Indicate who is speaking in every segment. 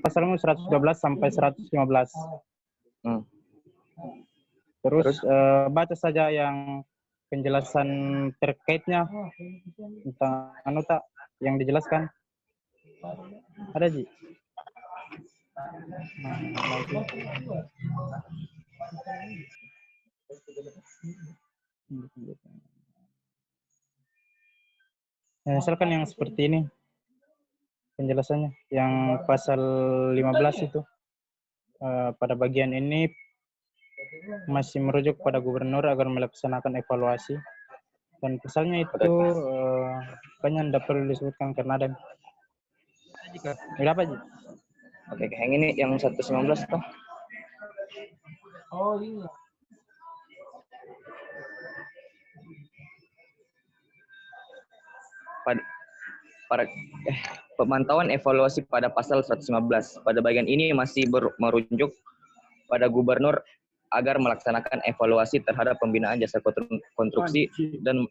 Speaker 1: pasalmu 112 sampai 115. Terus baca saja yang penjelasan terkaitnya tentang yang dijelaskan. Ada Ji? Misalkan yang seperti ini penjelasannya, yang pasal 15 itu pada bagian ini masih merujuk pada gubernur agar melaksanakan evaluasi, dan pasalnya itu kayaknya tidak perlu disebutkan karena ada. Berapa Ji?
Speaker 2: Oke, yang ini yang 119 toh.
Speaker 3: Oh iya.
Speaker 2: Pemantauan evaluasi pada pasal 115. Pada bagian ini masih merujuk pada gubernur agar melaksanakan evaluasi terhadap pembinaan jasa konstruksi dan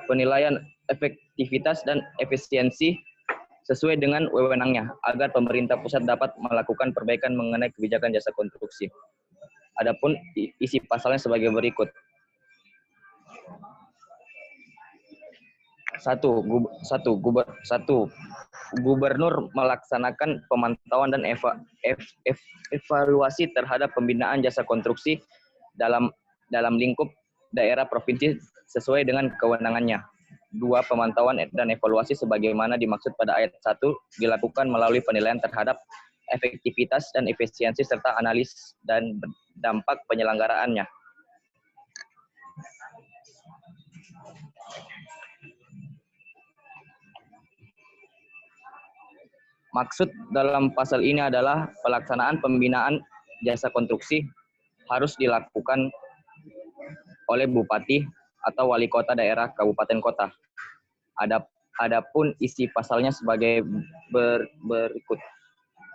Speaker 2: penilaian efektivitas dan efisiensi sesuai dengan wewenangnya agar pemerintah pusat dapat melakukan perbaikan mengenai kebijakan jasa konstruksi. Adapun isi pasalnya sebagai berikut. 1. Gubernur melaksanakan pemantauan dan evaluasi terhadap pembinaan jasa konstruksi dalam lingkup daerah provinsi sesuai dengan kewenangannya. 2. Pemantauan dan evaluasi sebagaimana dimaksud pada ayat 1 dilakukan melalui penilaian terhadap efektivitas dan efisiensi serta analis dan dampak penyelenggaraannya. Maksud dalam pasal ini adalah pelaksanaan pembinaan jasa konstruksi harus dilakukan oleh bupati atau wali kota daerah kabupaten kota. Adapun isi pasalnya sebagai berikut.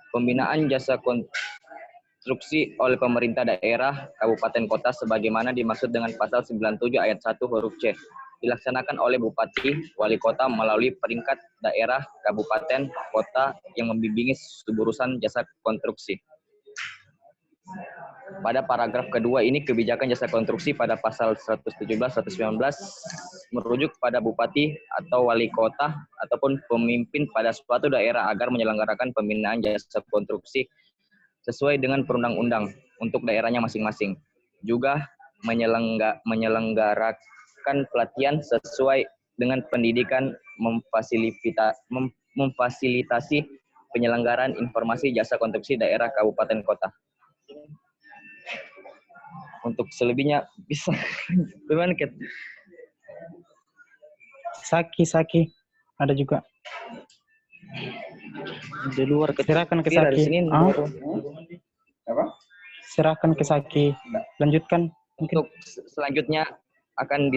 Speaker 2: Pembinaan jasa konstruksi oleh pemerintah daerah kabupaten kota sebagaimana dimaksud dengan pasal 97 ayat 1 huruf C dilaksanakan oleh bupati, wali kota melalui peringkat daerah, kabupaten, kota yang membimbingi suburusan jasa konstruksi. Pada paragraf kedua ini kebijakan jasa konstruksi pada pasal 117-119 merujuk pada bupati atau wali kota ataupun pemimpin pada suatu daerah agar menyelenggarakan pembinaan jasa konstruksi sesuai dengan perundang-undang untuk daerahnya masing-masing. Juga menyelenggarakan pelatihan sesuai dengan pendidikan memfasilitasi penyelenggaraan informasi jasa konstruksi daerah kabupaten kota. Untuk selebihnya bisa gimana Ket?
Speaker 1: Saki ada juga
Speaker 2: Di luar
Speaker 1: serahkan ke Saki.
Speaker 2: Apa?
Speaker 1: Serahkan ke Saki. Lanjutkan.
Speaker 2: Untuk selanjutnya akan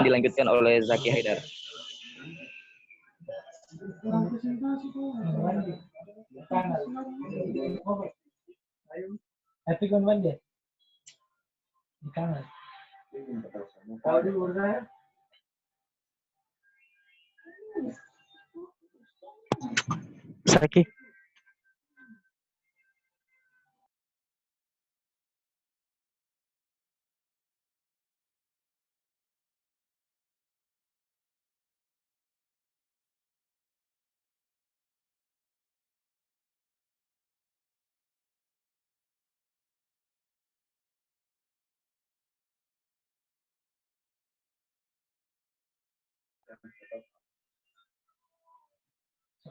Speaker 2: dilanjutkan oleh Zaki Haidar.
Speaker 1: Saki.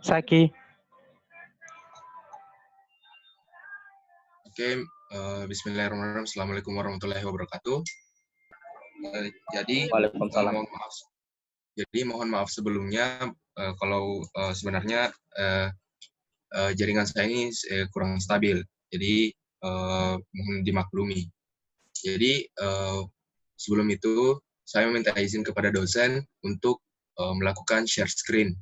Speaker 1: Saki.
Speaker 4: Oke, bismillahirrahmanirrahim. Assalamualaikum warahmatullahi wabarakatuh. Jadi,
Speaker 2: Waalaikumsalam.
Speaker 4: Mohon maaf sebelumnya kalau sebenarnya jaringan saya ini kurang stabil. Jadi mohon dimaklumi. Jadi sebelum itu saya meminta izin kepada dosen untuk melakukan share screen.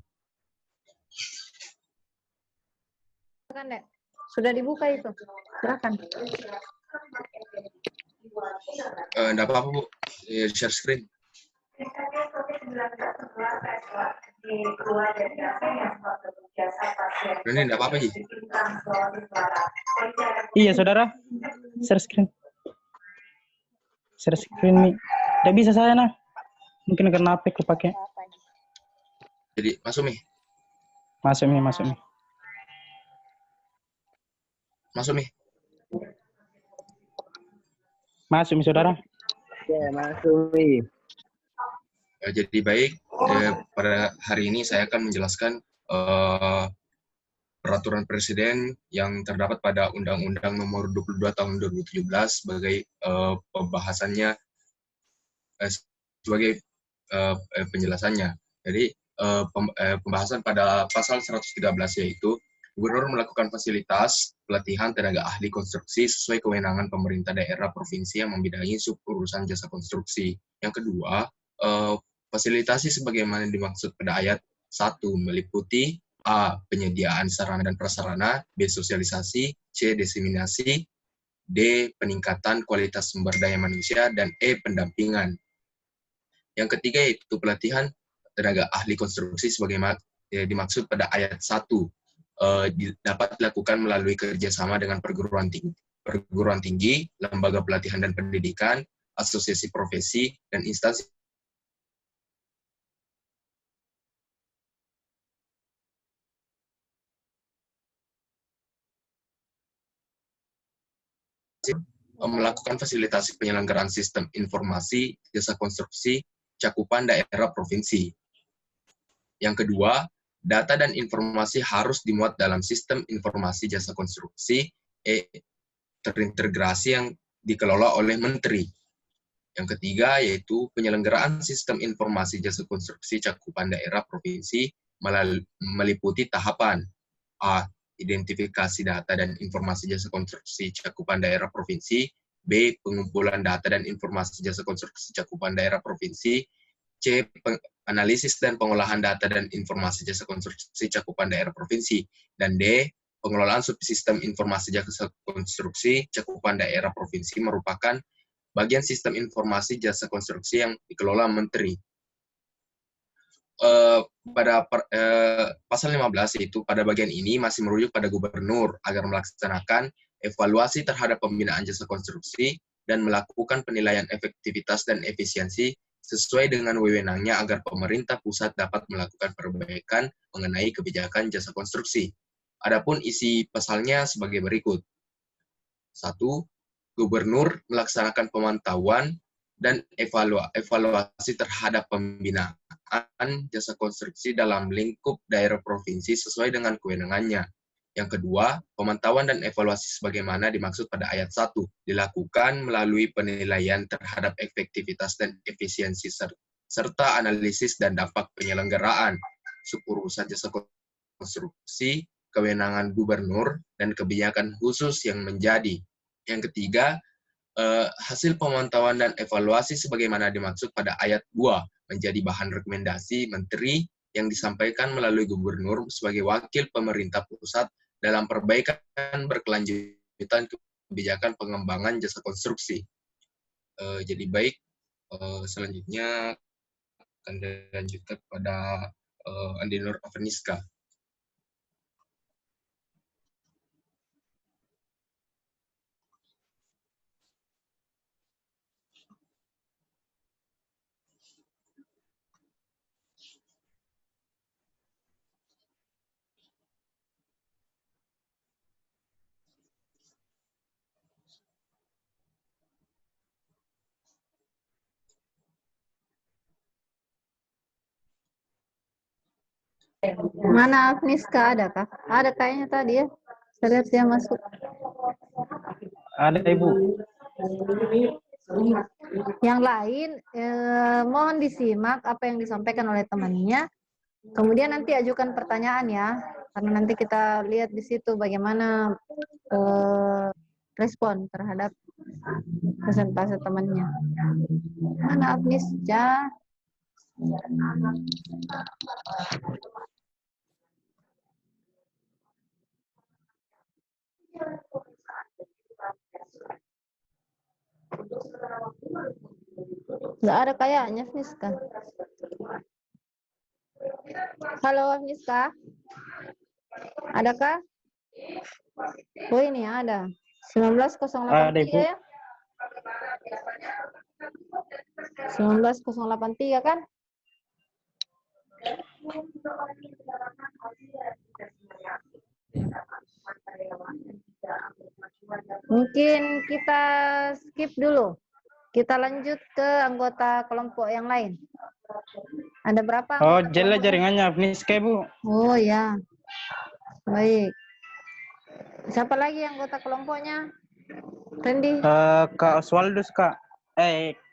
Speaker 5: Sudah dibuka itu. Silakan.
Speaker 4: Enggak apa-apa, Bu. Share screen. Ini enggak apa-apa, Ji.
Speaker 1: Iya, saudara. Share screen. Share screen, Mi. Tidak bisa saya, nah. Mungkin karena HP kepake.
Speaker 4: Jadi, masuk, Mi.
Speaker 1: Masuk, Mi. Masuk, Mi.
Speaker 4: Masuk, Mi.
Speaker 1: Masuk, Mi, saudara.
Speaker 3: Ya, masuk nih.
Speaker 4: Jadi baik, pada hari ini saya akan menjelaskan peraturan presiden yang terdapat pada Undang-Undang Nomor 22 Tahun 2017 sebagai pembahasannya sebagai penjelasannya. Jadi pembahasan pada pasal 113 yaitu Gubernur melakukan fasilitas pelatihan tenaga ahli konstruksi sesuai kewenangan pemerintah daerah provinsi yang membidangi suburusan jasa konstruksi. Yang kedua, fasilitasi sebagaimana dimaksud pada ayat 1 meliputi A. Penyediaan sarana dan prasarana, B. Sosialisasi, C. Diseminasi, D. Peningkatan kualitas sumber daya manusia, dan E. Pendampingan. Yang ketiga yaitu pelatihan tenaga ahli konstruksi sebagaimana dimaksud pada ayat 1 dapat dilakukan melalui kerjasama dengan perguruan tinggi, lembaga pelatihan dan pendidikan, asosiasi profesi, dan instansi melakukan fasilitasi penyelenggaraan sistem informasi jasa konstruksi cakupan daerah provinsi. Yang kedua, data dan informasi harus dimuat dalam sistem informasi jasa konstruksi terintegrasi yang dikelola oleh Menteri. Yang ketiga yaitu penyelenggaraan sistem informasi jasa konstruksi cakupan daerah provinsi meliputi tahapan A. Identifikasi data dan informasi jasa konstruksi cakupan daerah provinsi, B. Pengumpulan data dan informasi jasa konstruksi cakupan daerah provinsi, C. Analisis dan pengolahan data dan informasi jasa konstruksi cakupan daerah provinsi, dan D. Pengelolaan subsistem informasi jasa konstruksi cakupan daerah provinsi merupakan bagian sistem informasi jasa konstruksi yang dikelola Menteri. Pada pasal 15 yaitu pada bagian ini masih merujuk pada gubernur agar melaksanakan evaluasi terhadap pembinaan jasa konstruksi dan melakukan penilaian efektivitas dan efisiensi sesuai dengan wewenangnya agar pemerintah pusat dapat melakukan perbaikan mengenai kebijakan jasa konstruksi. Adapun isi pasalnya sebagai berikut. 1. Gubernur melaksanakan pemantauan dan evaluasi terhadap pembinaan jasa konstruksi dalam lingkup daerah provinsi sesuai dengan kewenangannya. Yang kedua, pemantauan dan evaluasi sebagaimana dimaksud pada ayat 1 dilakukan melalui penilaian terhadap efektivitas dan efisiensi serta analisis dan dampak penyelenggaraan suburusan jasa konstruksi, kewenangan gubernur, dan kebijakan khusus yang menjadi. Yang ketiga, hasil pemantauan dan evaluasi sebagaimana dimaksud pada ayat 2 menjadi bahan rekomendasi Menteri yang disampaikan melalui gubernur sebagai wakil pemerintah pusat dalam perbaikan berkelanjutan kebijakan pengembangan jasa konstruksi. Jadi baik, selanjutnya akan dilanjutkan pada Andi Nur Afeniska.
Speaker 5: Mana Agnieszka ada kah? Ada kayaknya tadi ya. Saya lihat dia masuk.
Speaker 1: Ada, Ibu.
Speaker 5: Yang lain mohon disimak apa yang disampaikan oleh temannya. Kemudian nanti ajukan pertanyaan ya. Karena nanti kita lihat di situ bagaimana respon terhadap presentasi temannya. Mana Agnieszka? Nggak ada kayaknya, Agnieszka. Halo, Agnieszka. Adakah? Oh ini ada. 19.083
Speaker 1: Ada, Ibu.
Speaker 5: ya. 19.083 kan? Mungkin kita skip dulu. Kita lanjut ke anggota kelompok yang lain. Ada berapa?
Speaker 1: Oh,
Speaker 5: anggota
Speaker 1: jelas
Speaker 5: kelompok?
Speaker 1: jaringannya Afniska, Bu.
Speaker 5: Oh ya. Baik. Siapa lagi anggota kelompoknya? Randy?
Speaker 1: Kak Oswaldus, Kak.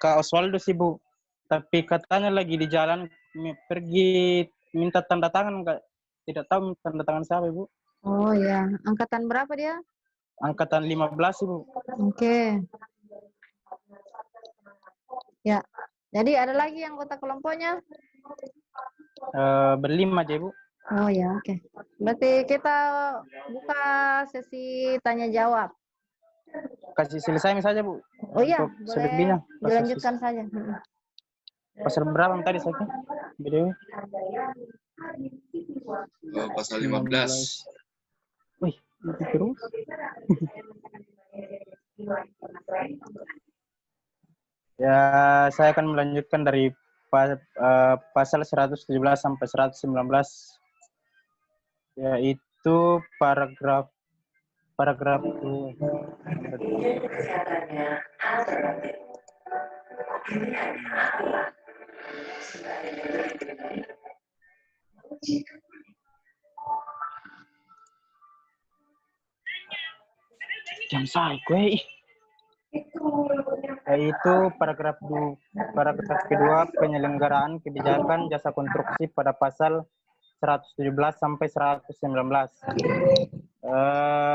Speaker 1: Kak Oswaldus, Ibu. Tapi katanya lagi di jalan pergi minta tanda tangan, Kak. Tidak tahu tanda tangan siapa, Ibu.
Speaker 5: Oh ya. Angkatan berapa dia?
Speaker 1: Angkatan 15, Ibu.
Speaker 5: Oke. Ya. Jadi ada lagi anggota kelompoknya?
Speaker 1: Berlima aja, Ibu.
Speaker 5: Oh ya, oke. Berarti kita buka sesi tanya jawab.
Speaker 1: Kasih selesai saja, Bu.
Speaker 5: Oh iya,
Speaker 1: Untuk
Speaker 5: boleh
Speaker 1: selebihnya.
Speaker 5: dilanjutkan saja.
Speaker 1: Pasal berapa tadi saya? BDW.
Speaker 4: Pasal 15.
Speaker 1: Wih, itu terus. Ya, saya akan melanjutkan dari pasal 117 sampai 119, yaitu paragraf jam saya gue. Yaitu paragraf kedua, penyelenggaraan kebijakan jasa konstruksi pada pasal 117 sampai 119.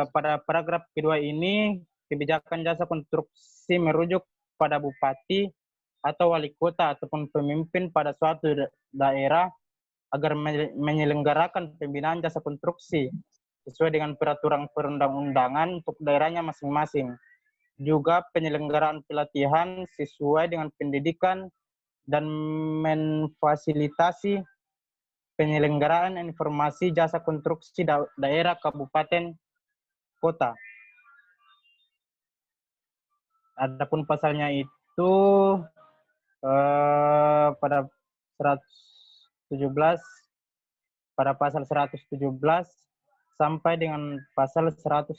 Speaker 1: Pada paragraf kedua ini, kebijakan jasa konstruksi merujuk pada bupati atau wali kota ataupun pemimpin pada suatu daerah agar menyelenggarakan pembinaan jasa konstruksi sesuai dengan peraturan perundang-undangan untuk daerahnya masing-masing. Juga penyelenggaraan pelatihan sesuai dengan pendidikan dan memfasilitasi penyelenggaraan informasi jasa konstruksi daerah, kabupaten, kota. Adapun pasalnya itu pada 117, pada pasal 117 sampai dengan pasal 118.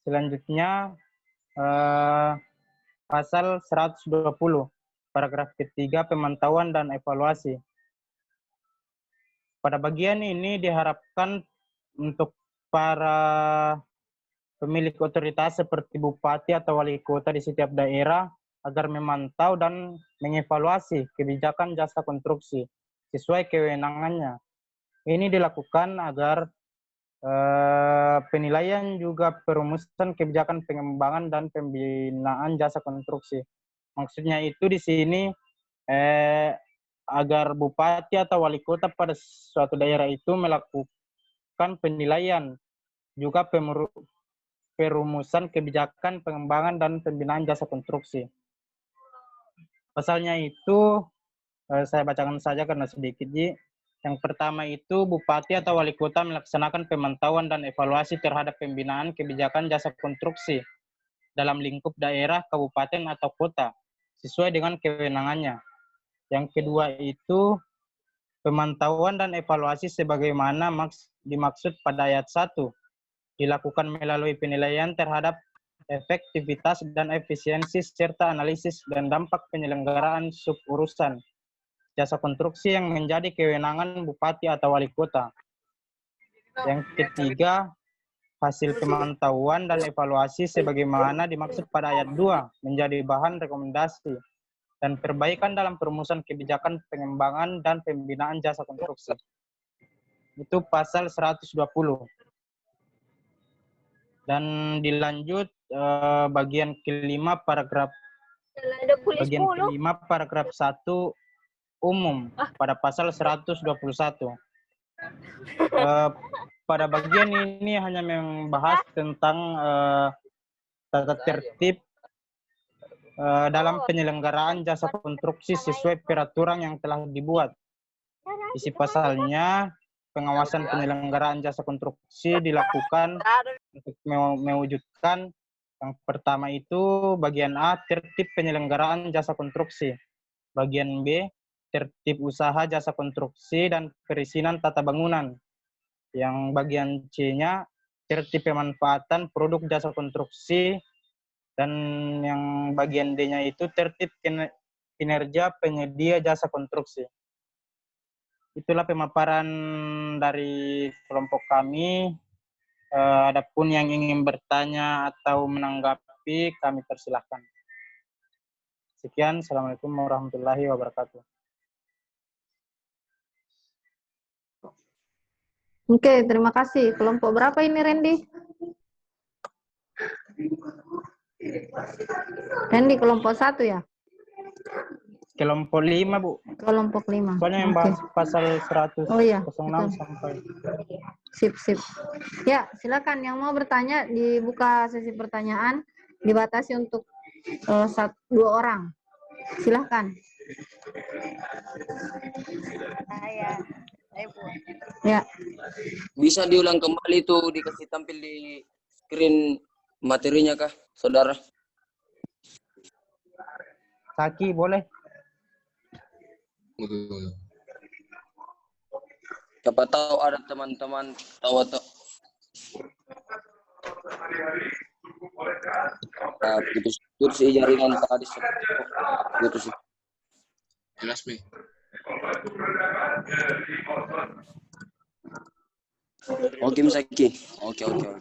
Speaker 1: Selanjutnya pasal 120, paragraf ketiga, pemantauan dan evaluasi. Pada bagian ini diharapkan untuk para pemilik otoritas seperti bupati atau wali kota di setiap daerah agar memantau dan mengevaluasi kebijakan jasa konstruksi sesuai kewenangannya. Ini dilakukan agar penilaian juga perumusan kebijakan pengembangan dan pembinaan jasa konstruksi. Maksudnya itu di sini agar bupati atau wali kota pada suatu daerah itu melakukan penilaian juga perumusan kebijakan pengembangan dan pembinaan jasa konstruksi. Pasalnya itu saya bacakan saja karena sedikit, Ji. Yang pertama itu bupati atau wali kota melaksanakan pemantauan dan evaluasi terhadap pembinaan kebijakan jasa konstruksi dalam lingkup daerah, kabupaten, atau kota sesuai dengan kewenangannya. Yang kedua itu pemantauan dan evaluasi sebagaimana dimaksud pada ayat 1 dilakukan melalui penilaian terhadap efektivitas dan efisiensi serta analisis dan dampak penyelenggaraan suburusan jasa konstruksi yang menjadi kewenangan bupati atau wali kota. Yang ketiga, hasil pemantauan dan evaluasi sebagaimana dimaksud pada ayat 2 menjadi bahan rekomendasi dan perbaikan dalam perumusan kebijakan pengembangan dan pembinaan jasa konstruksi. Itu pasal 120. Dan dilanjut bagian kelima paragraf 1 umum pada pasal 121. Pada bagian ini hanya membahas tentang tata tertib dalam penyelenggaraan jasa konstruksi sesuai peraturan yang telah dibuat. Isi pasalnya, pengawasan penyelenggaraan jasa konstruksi dilakukan untuk mewujudkan yang pertama itu bagian A, tertib penyelenggaraan jasa konstruksi. Bagian B, tertib usaha jasa konstruksi dan perizinan tata bangunan. Yang bagian C-nya, tertib pemanfaatan produk jasa konstruksi. Dan yang bagian D-nya itu tertib kinerja penyedia jasa konstruksi. Itulah pemaparan dari kelompok kami. Adapun yang ingin bertanya atau menanggapi, kami persilahkan. Sekian, Assalamualaikum warahmatullahi wabarakatuh.
Speaker 5: Oke, terima kasih. Kelompok berapa ini, Randy? Randy, kelompok 1 ya?
Speaker 1: Kelompok 5, Bu.
Speaker 5: Kelompok 5.
Speaker 1: Soalnya yang bahas pasal 106
Speaker 5: Oh iya,
Speaker 1: sampai.
Speaker 5: Sip. Ya, silakan yang mau bertanya dibuka sesi pertanyaan, dibatasi untuk 2 orang. Silakan.
Speaker 6: Saya Bu.
Speaker 5: Ya.
Speaker 7: Bisa diulang kembali tuh, dikasih tampil di screen materinya kah, saudara?
Speaker 1: Saki, boleh?
Speaker 7: Siapa tahu ada teman-teman tahu atau putus jaringan tadi putus.
Speaker 4: Jelas, Mi.
Speaker 7: Oke, Misaki. Oke, mantap.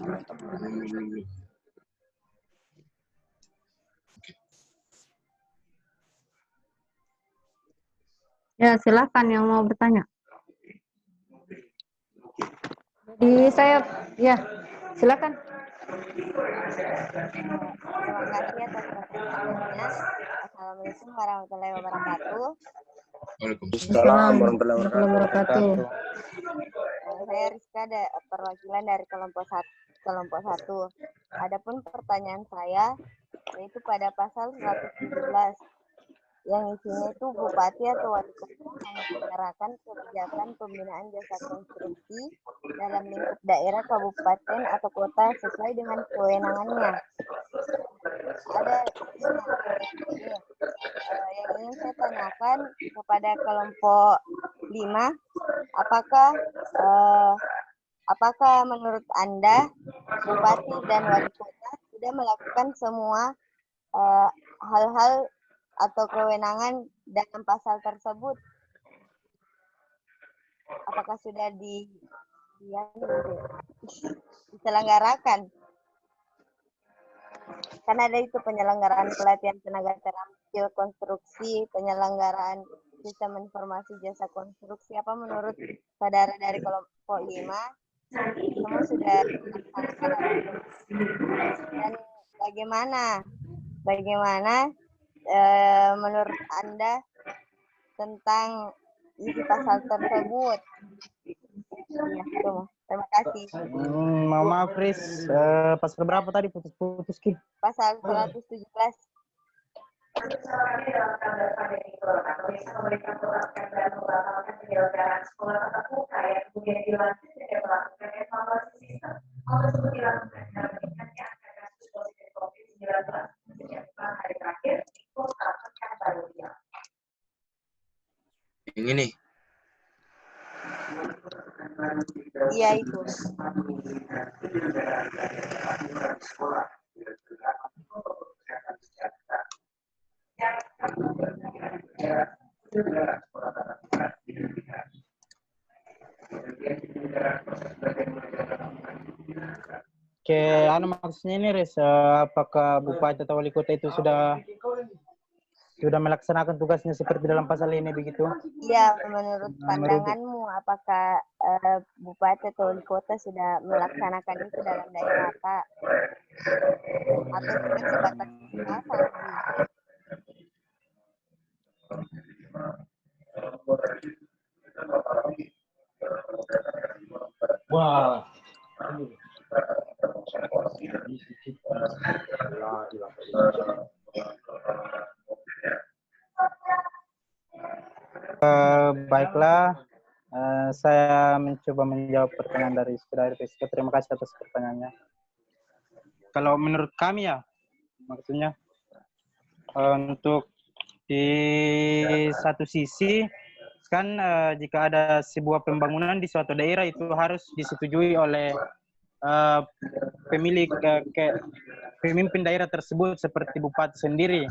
Speaker 5: Ya, silakan yang mau bertanya. Di saya, ya, silakan.
Speaker 6: Terima kasih atas pertanyaannya. Assalamualaikum warahmatullahi wabarakatuh.
Speaker 7: Waalaikumsalam warahmatullahi wabarakatuh.
Speaker 6: Saya Rizka, perwakilan dari kelompok 1. Adapun pertanyaan saya yaitu pada pasal 117 yang isinya itu bupati atau wali kota yang menyelenggarakan kebijakan pembinaan jasa konstruksi dalam lingkup daerah, kabupaten atau kota sesuai dengan kewenangannya. Ada ini, yang ingin saya tanyakan kepada kelompok 5, apakah menurut Anda bupati dan wali kota sudah melakukan semua hal-hal atau kewenangan dalam pasal tersebut? Apakah sudah diselenggarakan? Kan ada itu penyelenggaraan pelatihan tenaga terampil konstruksi, penyelenggaraan sistem informasi jasa konstruksi. Apa menurut saudara dari kelompok 5 semua sudah dilaksanakan? Dan bagaimana menurut Anda tentang isi pasal tersebut? Ya, itu. Terima kasih.
Speaker 1: Maaf, Riz. Pasal berapa tadi putus-putus, Ki?
Speaker 6: Pasal 117.
Speaker 4: Yang ini.
Speaker 6: Iya, itu.
Speaker 1: Oke, maksudnya ini, Riz, apakah bupati atau wali kota itu sudah melaksanakan tugasnya seperti dalam pasal ini begitu?
Speaker 6: Iya, menurut pandanganmu apakah bupati atau wali kota sudah melaksanakan itu dalam daerah atau cuma sebatas pasal?
Speaker 1: Wah. Baiklah, saya mencoba menjawab pertanyaan dari saudara Rizka. Terima kasih atas pertanyaannya. Kalau menurut kami ya, maksudnya untuk di satu sisi kan jika ada sebuah pembangunan di suatu daerah itu harus disetujui oleh pemilik pemimpin daerah tersebut seperti bupati sendiri.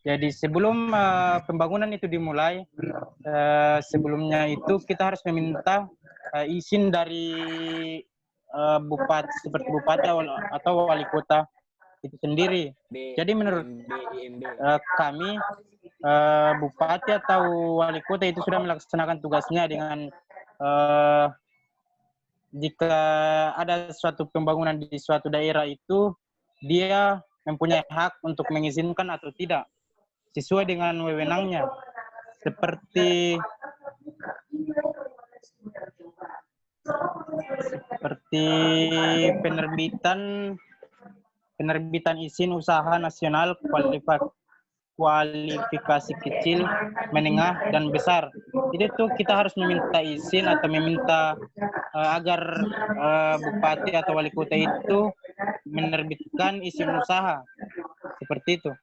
Speaker 1: Jadi sebelum pembangunan itu dimulai, sebelumnya itu kita harus meminta izin dari bupati seperti bupati atau wali kota itu sendiri. Jadi menurut kami bupati atau wali kota itu sudah melaksanakan tugasnya dengan jika ada suatu pembangunan di suatu daerah itu dia mempunyai hak untuk mengizinkan atau tidak sesuai dengan wewenangnya, seperti penerbitan izin usaha nasional kualifikasi kecil, menengah, dan besar. Jadi itu kita harus meminta izin atau meminta agar bupati atau wali kota itu menerbitkan izin usaha. Seperti itu.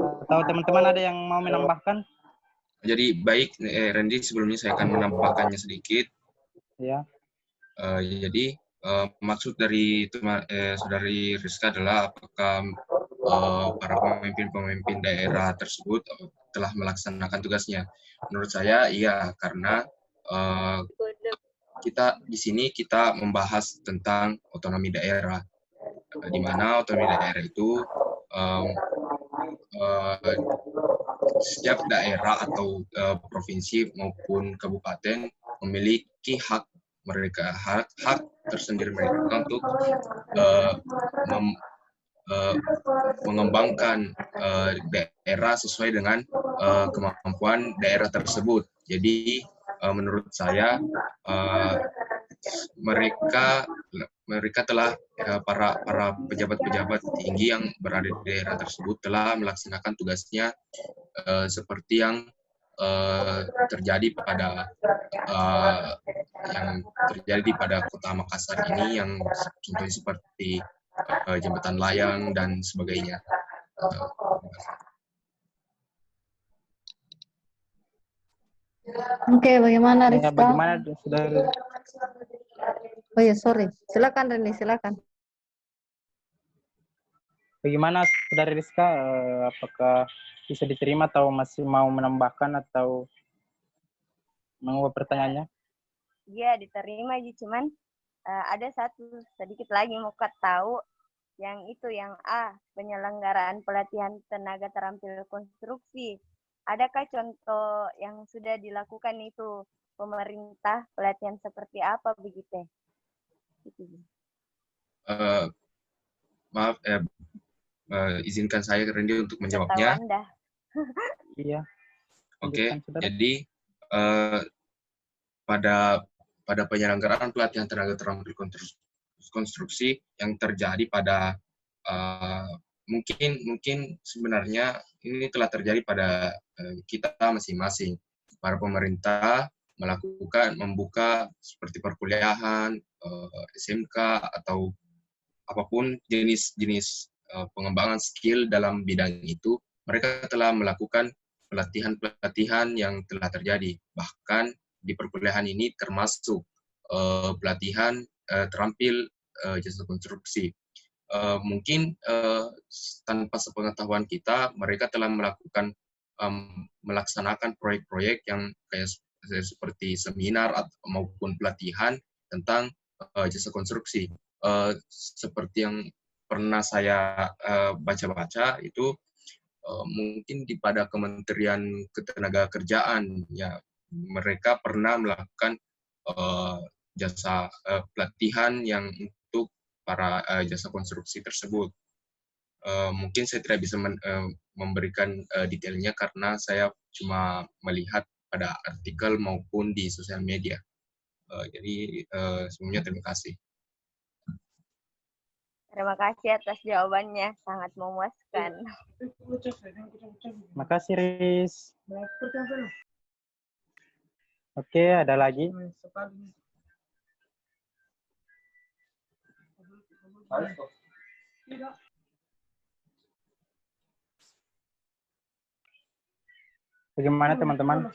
Speaker 1: Atau teman-teman ada yang mau menambahkan?
Speaker 4: Jadi baik, Randy, sebelumnya saya akan menambahkannya sedikit.
Speaker 1: Ya.
Speaker 4: Jadi maksud dari saudari Rizka adalah apakah para pemimpin daerah tersebut telah melaksanakan tugasnya. Menurut saya iya, karena kita di sini kita membahas tentang otonomi daerah, di mana otonomi daerah itu setiap daerah atau provinsi maupun kabupaten memiliki hak tersendiri mereka untuk mengembangkan daerah sesuai dengan kemampuan daerah tersebut. Jadi menurut saya mereka telah para pejabat-pejabat tinggi yang berada di daerah tersebut telah melaksanakan tugasnya seperti yang terjadi pada kota Makassar ini, yang contohnya seperti jembatan layang dan sebagainya.
Speaker 5: Oke, bagaimana Rizka?
Speaker 1: Bagaimana saudara?
Speaker 5: Oh ya, sorry. Silakan Reni, silakan.
Speaker 1: Bagaimana saudara Rizka? Apakah bisa diterima atau masih mau menambahkan atau mengubah pertanyaannya?
Speaker 6: Iya, diterima aja, cuman ada satu sedikit lagi mau tahu, yang itu yang A, penyelenggaraan pelatihan tenaga terampil konstruksi. Adakah contoh yang sudah dilakukan itu pemerintah, pelatihan seperti apa begitu?
Speaker 4: Maaf, izinkan saya Randy untuk menjawabnya.
Speaker 1: Iya.
Speaker 4: Oke, jadi pada penyelenggaraan pelatihan tenaga terampil konstruksi yang terjadi pada mungkin sebenarnya ini telah terjadi pada kita masing-masing. Para pemerintah membuka seperti perkuliahan, SMK, atau apapun jenis pengembangan skill dalam bidang itu, mereka telah melakukan pelatihan-pelatihan yang telah terjadi. Bahkan di perkuliahan ini termasuk pelatihan terampil jasa konstruksi. Mungkin tanpa sepengetahuan kita, mereka telah melaksanakan proyek-proyek yang kayak seperti seminar maupun pelatihan tentang jasa konstruksi. Seperti yang pernah saya baca-baca itu, mungkin pada Kementerian Ketenagakerjaan, ya, mereka pernah melakukan jasa pelatihan yang untuk para jasa konstruksi tersebut. Mungkin saya tidak bisa memberikan detailnya karena saya cuma melihat pada artikel maupun di sosial media. Jadi sebelumnya terima kasih.
Speaker 6: Terima kasih atas jawabannya, sangat memuaskan.
Speaker 1: Makasih, Riz. Oke, ada lagi? Bagaimana teman-teman?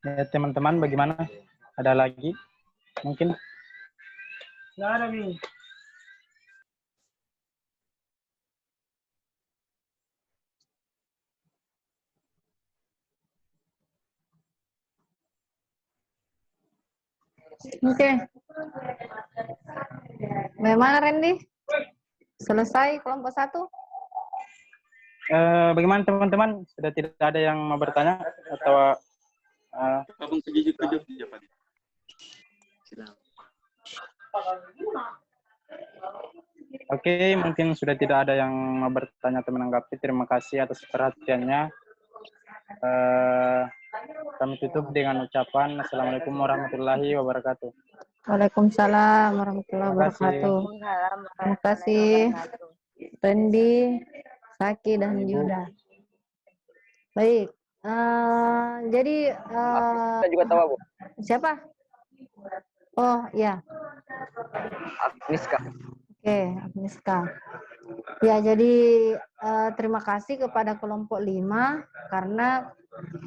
Speaker 1: Ya, teman-teman, bagaimana? Ada lagi? Mungkin? Nggak ada, Mi.
Speaker 5: Oke. Bagaimana Randy? Selesai kelompok 1?
Speaker 1: Bagaimana teman-teman? Sudah tidak ada yang mau bertanya? Atau Oke, mungkin sudah tidak ada yang mau bertanya atau menanggapi. Terima kasih atas perhatiannya. Kami tutup dengan ucapan Assalamualaikum warahmatullahi wabarakatuh.
Speaker 5: Waalaikumsalam warahmatullahi wabarakatuh. Terima kasih Randy, Saki, dan Yuda. Baik. Jadi
Speaker 2: Kita juga tahu, Bu.
Speaker 5: siapa? Oh ya.
Speaker 2: Agnieszka.
Speaker 5: Oke, Agnieszka. Ya, jadi terima kasih kepada kelompok 5 karena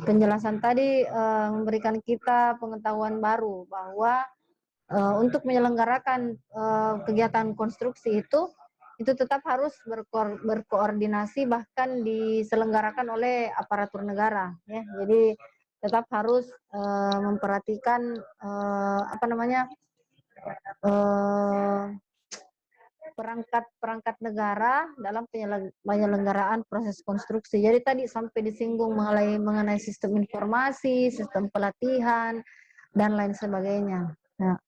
Speaker 5: penjelasan tadi memberikan kita pengetahuan baru bahwa untuk menyelenggarakan kegiatan konstruksi itu tetap harus berkoordinasi, bahkan diselenggarakan oleh aparatur negara, ya. Jadi tetap harus memperhatikan perangkat negara dalam penyelenggaraan proses konstruksi. Jadi tadi sampai disinggung mengenai sistem informasi, sistem pelatihan, dan lain sebagainya. Nah,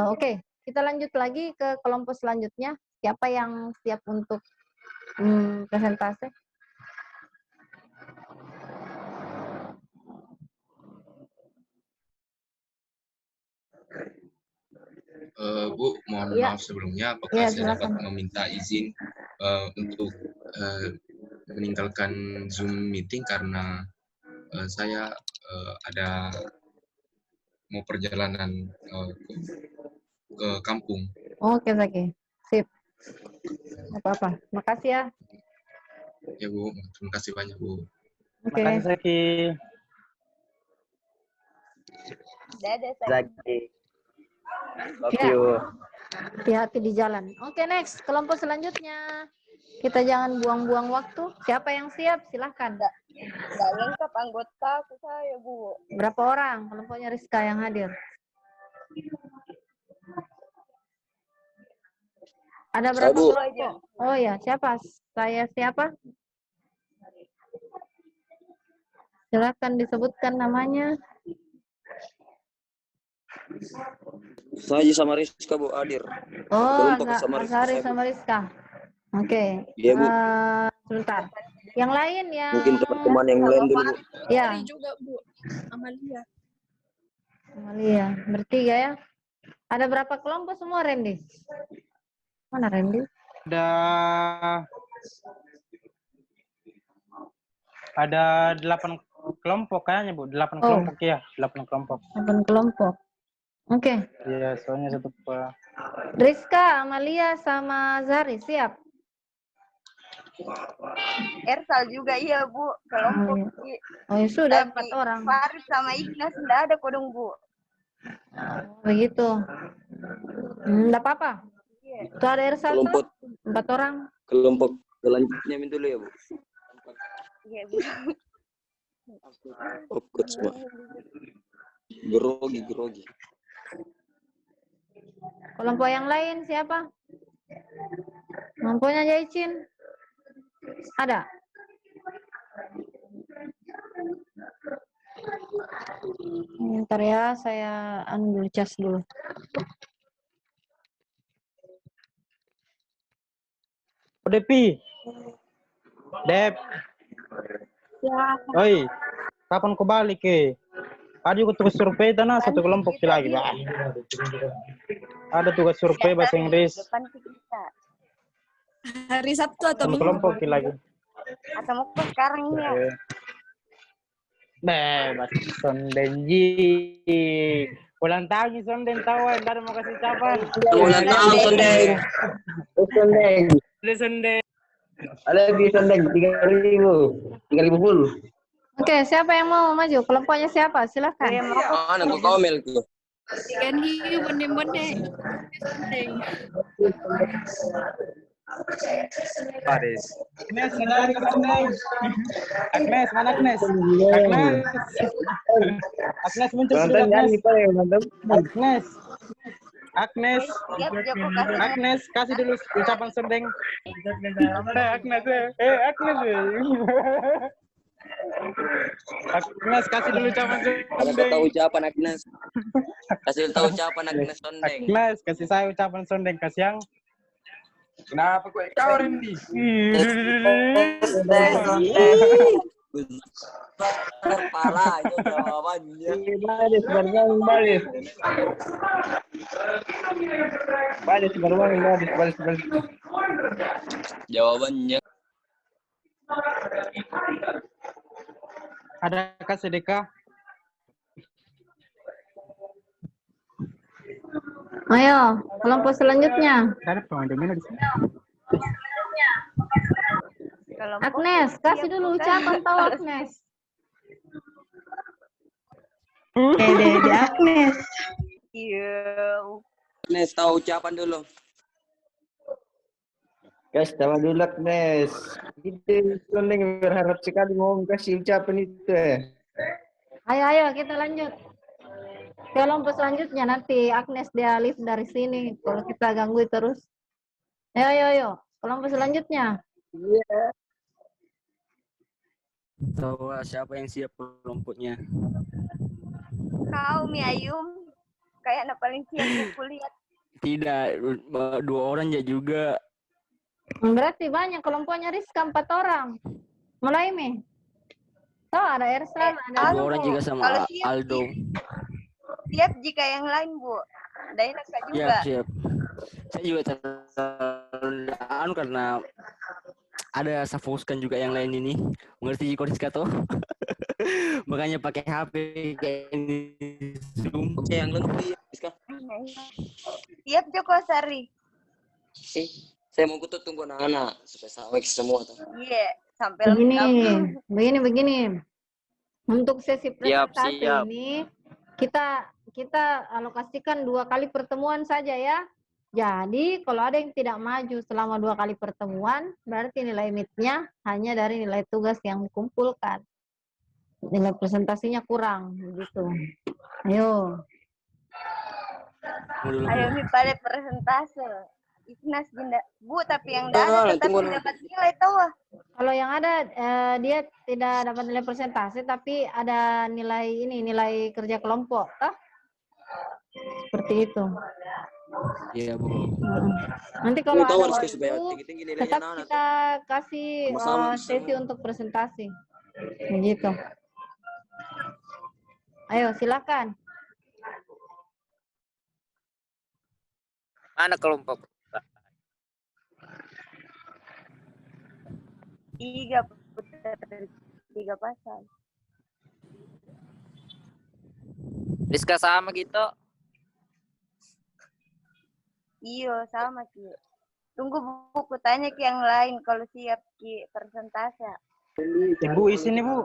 Speaker 5: Oke, kita lanjut lagi ke kelompok selanjutnya. Siapa yang siap untuk presentasi?
Speaker 4: Bu, mohon
Speaker 5: Ya.
Speaker 4: maaf sebelumnya, apakah
Speaker 5: Ya,
Speaker 4: saya dapat
Speaker 5: silakan.
Speaker 4: meminta izin untuk meninggalkan Zoom meeting karena saya ada mau perjalanan ke kampung.
Speaker 5: Oke, Zaki. Sip. Apa-apa. Makasih ya.
Speaker 4: Ya, Bu. Terima kasih banyak, Bu.
Speaker 5: Oke.
Speaker 1: Makasih, Saki.
Speaker 6: Dadah, Saki.
Speaker 2: Zaki. Love
Speaker 5: Ya.
Speaker 2: you.
Speaker 5: Hati-hati di jalan. Oke, next. Kelompok selanjutnya. Kita jangan buang-buang waktu. Siapa yang siap? Silahkan.
Speaker 6: Nggak lengkap anggota saya, Bu.
Speaker 5: Berapa orang kelompoknya Rizka yang hadir? Ada
Speaker 7: Saya,
Speaker 5: berapa
Speaker 7: Bu.
Speaker 5: kelompok? Oh ya, siapa? Saya siapa? Silahkan disebutkan namanya.
Speaker 7: Saya sama Rizka, Bu, hadir.
Speaker 5: Oh,
Speaker 7: Kelompok sama Rizka,
Speaker 5: Azhari
Speaker 7: saya, Bu.
Speaker 5: sama Rizka. Oke.
Speaker 7: Iya, Bu.
Speaker 5: Sebentar. Yang lain yang
Speaker 7: Mungkin teman-teman yang lain dulu, Bu.
Speaker 5: ya.
Speaker 8: juga, Bu. Amalia.
Speaker 5: Amalia, bertiga ya. Ada berapa kelompok semua, Randy? Mana Randy?
Speaker 1: Ada 8 kelompok kayaknya, Bu. 8 kelompok ya, 8 kelompok.
Speaker 5: 8 kelompok. Oke.
Speaker 1: Iya, soalnya satu
Speaker 5: Rizka, Amalia, sama Zari siap?
Speaker 6: Ersal juga iya, Bu. Kelompok.
Speaker 5: Oh ya sudah,
Speaker 6: Tapi
Speaker 5: 4 orang.
Speaker 6: Farid sama Ignas enggak ada kodong, Bu.
Speaker 5: Begitu. Enggak apa-apa.
Speaker 6: Iya.
Speaker 5: Itu ada Ersal
Speaker 7: Kelompok.
Speaker 5: tuh, 4 orang.
Speaker 7: Kelompok selanjutnya min dulu ya, Bu.
Speaker 6: Iya, Bu.
Speaker 7: Ikut semua. Grogi.
Speaker 5: Kelompok yang lain siapa? Kelompoknya Jaicin? Ada? Bentar ya, saya ambil cas dulu.
Speaker 1: Depi. Dep.
Speaker 8: Ya,
Speaker 1: Oi, kapan kau balik ke? Ada juga tugas survei tanah satu kelompok lagi, Pak. Ada tugas survei bahasa Inggris
Speaker 6: Depan kita.
Speaker 8: hari Sabtu atau
Speaker 1: satu
Speaker 8: Minggu?
Speaker 1: kelompok lagi.
Speaker 6: Atau mau ke sekarang ya?
Speaker 1: Bebas Sondenji. Ulang tahun Sonden tahu, ntar mau kasih ucapan.
Speaker 7: Ulang tahun Sondeng.
Speaker 3: Sondeng.
Speaker 1: Udah Sonden.
Speaker 3: Ada di Sondeng 3.000 full.
Speaker 5: Oke, siapa yang mau maju? Kelompoknya siapa? Silakan.
Speaker 7: Mana kau komel tuh?
Speaker 8: Ikan hiu bonde-bonde.
Speaker 2: Paris.
Speaker 1: Agnes, ada Sonden. Agnes, mana Agnes? Agnes. Agnes muncul
Speaker 3: Nonton
Speaker 1: dulu,
Speaker 3: jangan
Speaker 1: Agnes.
Speaker 3: lupa ya nonton.
Speaker 1: Agnes. Agnes.
Speaker 6: Siap, Joko kasih.
Speaker 1: Agnes, kasih dulu ucapan Sondeng. Agnes, Agnes. Agnes, kasih dulu ucapan
Speaker 7: Ada kau
Speaker 1: Sondeng.
Speaker 7: tahu ucapan Agnes. Kasih tahu ucapan Agnes Sondeng.
Speaker 1: Agnes, kasih saya ucapan Sondeng. Kasih yang.
Speaker 2: Kenapa kau Randy?
Speaker 7: Kepala itu jawabannya.
Speaker 3: Baris berbang baris. Baris berbang baris.
Speaker 7: Jawabannya.
Speaker 1: Adakah sedekah?
Speaker 5: Ayo, kelompok selanjutnya.
Speaker 1: Ada pemain domino di sini.
Speaker 6: Kelompok
Speaker 5: Agnes, kasih
Speaker 6: siap,
Speaker 5: dulu
Speaker 6: bukan?
Speaker 5: ucapan tahu Agnes.
Speaker 8: Dede Agnes.
Speaker 6: Iya.
Speaker 7: Agnes tahu ucapan dulu.
Speaker 3: Guys, tawa dulu Agnes. Gitu Sondeng berharap sekali mau kasih ucapan itu.
Speaker 5: Ayo, kita lanjut. Kelompok selanjutnya nanti Agnes dia lift dari sini. Kalau kita ganggu terus. Ayo. Kelompok selanjutnya.
Speaker 3: Iya.
Speaker 9: Tahu siapa yang siap kelompoknya?
Speaker 6: Kau Mi Ayum. Kayak anak paling siap di kuliah.
Speaker 9: Tidak, 2 orang ya juga.
Speaker 5: Berarti banyak kelompoknya Rizka 4 orang. Mulai Mi. Oh, ada Ersan, ada
Speaker 9: 2 orang juga sama
Speaker 6: kalau siap,
Speaker 9: Aldo.
Speaker 6: Siap jika yang lain, Bu. Dainaka juga.
Speaker 9: Siap. Saya juga anu karena ada saya fokuskan juga yang lain ini. Mengerti Rizka toh? Makanya pakai HP kayak ini Zoom.
Speaker 7: Oke, yang lebih Rizka.
Speaker 6: Siap Joko Sari.
Speaker 7: Saya mau kutut tunggu anak-anak supaya sawek semua tuh.
Speaker 6: Iya, sampai lengkap.
Speaker 5: Begini. Untuk sesi presentasi
Speaker 2: siap.
Speaker 5: ini kita alokasikan 2 kali pertemuan saja ya. Jadi kalau ada yang tidak maju selama 2 kali pertemuan, berarti nilai MIT-nya hanya dari nilai tugas yang dikumpulkan. Nilai presentasinya kurang, begitu. Ayo.
Speaker 6: Ayo Mi pada presentase. Ignas Dinda. Bu, tapi yang ada tetap mendapat nilai tahu.
Speaker 5: Kalau yang ada dia tidak dapat nilai presentasi tapi ada nilai kerja kelompok, toh? Seperti itu.
Speaker 9: Iya, Bu.
Speaker 5: Nanti kalau
Speaker 7: tahu
Speaker 5: ada
Speaker 7: Rizka supaya
Speaker 5: waktu,
Speaker 7: tinggi-tinggi nilainya
Speaker 5: tetap
Speaker 7: anak-anak.
Speaker 5: kita kasih
Speaker 7: Sama-sama.
Speaker 5: sesi untuk presentasi. Begitu. Ayo, silakan.
Speaker 2: Mana kelompok?
Speaker 6: 3 pasal.
Speaker 2: Rizka sama gitu.
Speaker 6: Iya, sama Ki. Tunggu buku tanya ke yang lain kalau siap Ki presentase.
Speaker 1: Ibu isi nih, Bu.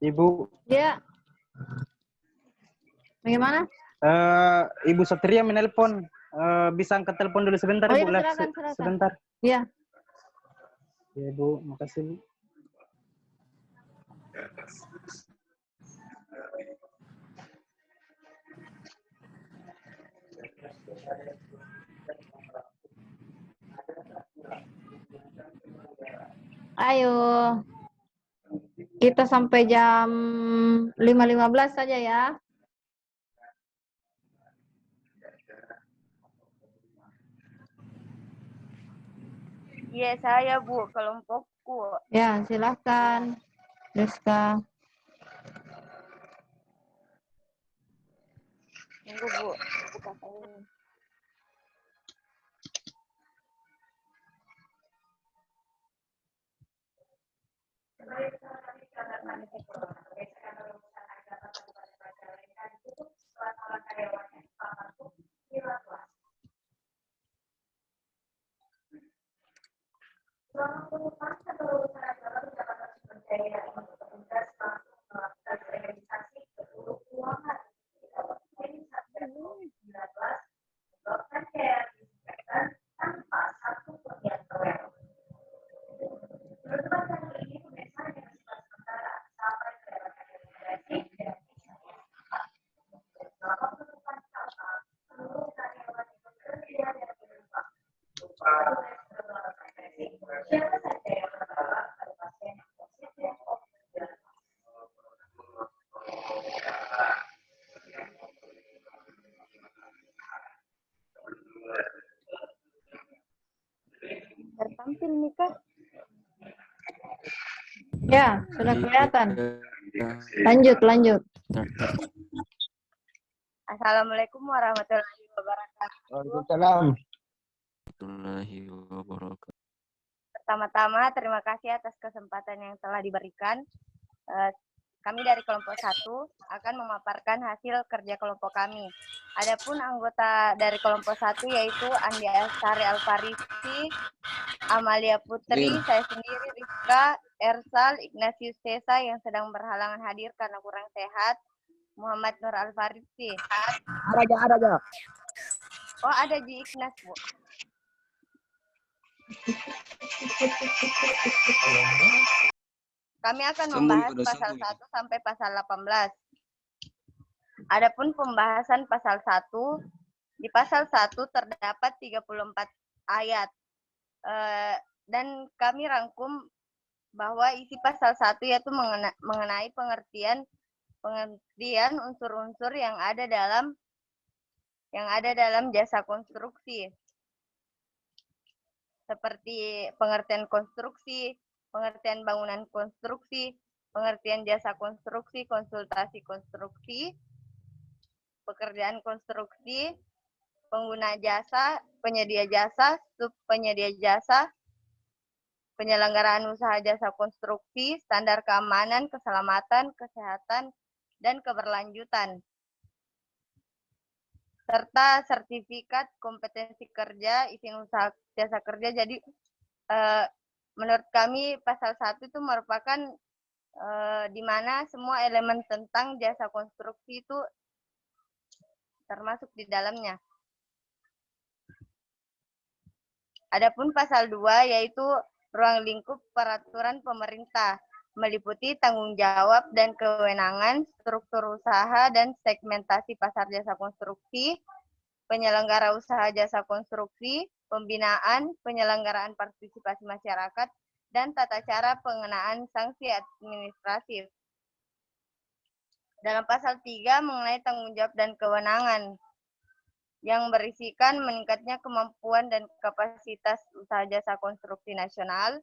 Speaker 1: Ibu.
Speaker 5: Ya. Bagaimana?
Speaker 1: Ibu Satria menelpon. Bisa angkat telepon dulu sebentar,
Speaker 5: Oh,
Speaker 1: Bu.
Speaker 5: iya, silakan.
Speaker 1: Sebentar.
Speaker 5: Ya.
Speaker 1: Ya, Bu. Makasih, Bu.
Speaker 5: Ayo. Kita sampai jam 5.15 saja ya.
Speaker 6: Iya, saya Bu, kelompokku.
Speaker 5: Ya, silahkan. Rizka.
Speaker 6: Tunggu Bu, buka saya. Tertampil nih Kak.
Speaker 5: Ya, sudah kelihatan. Lanjut.
Speaker 6: Assalamualaikum warahmatullahi wabarakatuh.
Speaker 3: Waalaikumsalam.
Speaker 9: Warahmatullahi wabarakatuh.
Speaker 6: Pertama-tama terima kasih atas kesempatan yang telah diberikan. Kami dari kelompok 1 akan memaparkan hasil kerja kelompok kami. Adapun anggota dari kelompok 1 yaitu Andi Astari Alfarisi, Amalia Putri, saya sendiri Rizka, Ersal, Ignatius Tesa yang sedang berhalangan hadir karena kurang sehat, Muhammad Nur Alfarisi.
Speaker 3: Ada aja.
Speaker 6: Oh, ada Ji Ignas, Bu. Kami akan membahas pasal 1 sampai pasal 18. Adapun pembahasan pasal 1, di pasal 1 terdapat 34 ayat. Dan kami rangkum bahwa isi pasal 1 yaitu mengenai pengertian unsur-unsur yang ada dalam jasa konstruksi. Seperti pengertian konstruksi, pengertian bangunan konstruksi, pengertian jasa konstruksi, konsultasi konstruksi, pekerjaan konstruksi, pengguna jasa, penyedia jasa, subpenyedia jasa, penyelenggaraan usaha jasa konstruksi, standar keamanan, keselamatan, kesehatan, dan keberlanjutan, serta sertifikat kompetensi kerja, izin usaha jasa kerja. Jadi menurut kami pasal 1 itu merupakan di mana semua elemen tentang jasa konstruksi itu termasuk di dalamnya. Adapun pasal 2 yaitu ruang lingkup peraturan pemerintah, meliputi tanggung jawab dan kewenangan, struktur usaha dan segmentasi pasar jasa konstruksi, penyelenggara usaha jasa konstruksi, pembinaan, penyelenggaraan partisipasi masyarakat, dan tata cara pengenaan sanksi administratif. Dalam pasal 3 mengenai tanggung jawab dan kewenangan, yang berisikan meningkatnya kemampuan dan kapasitas usaha jasa konstruksi nasional,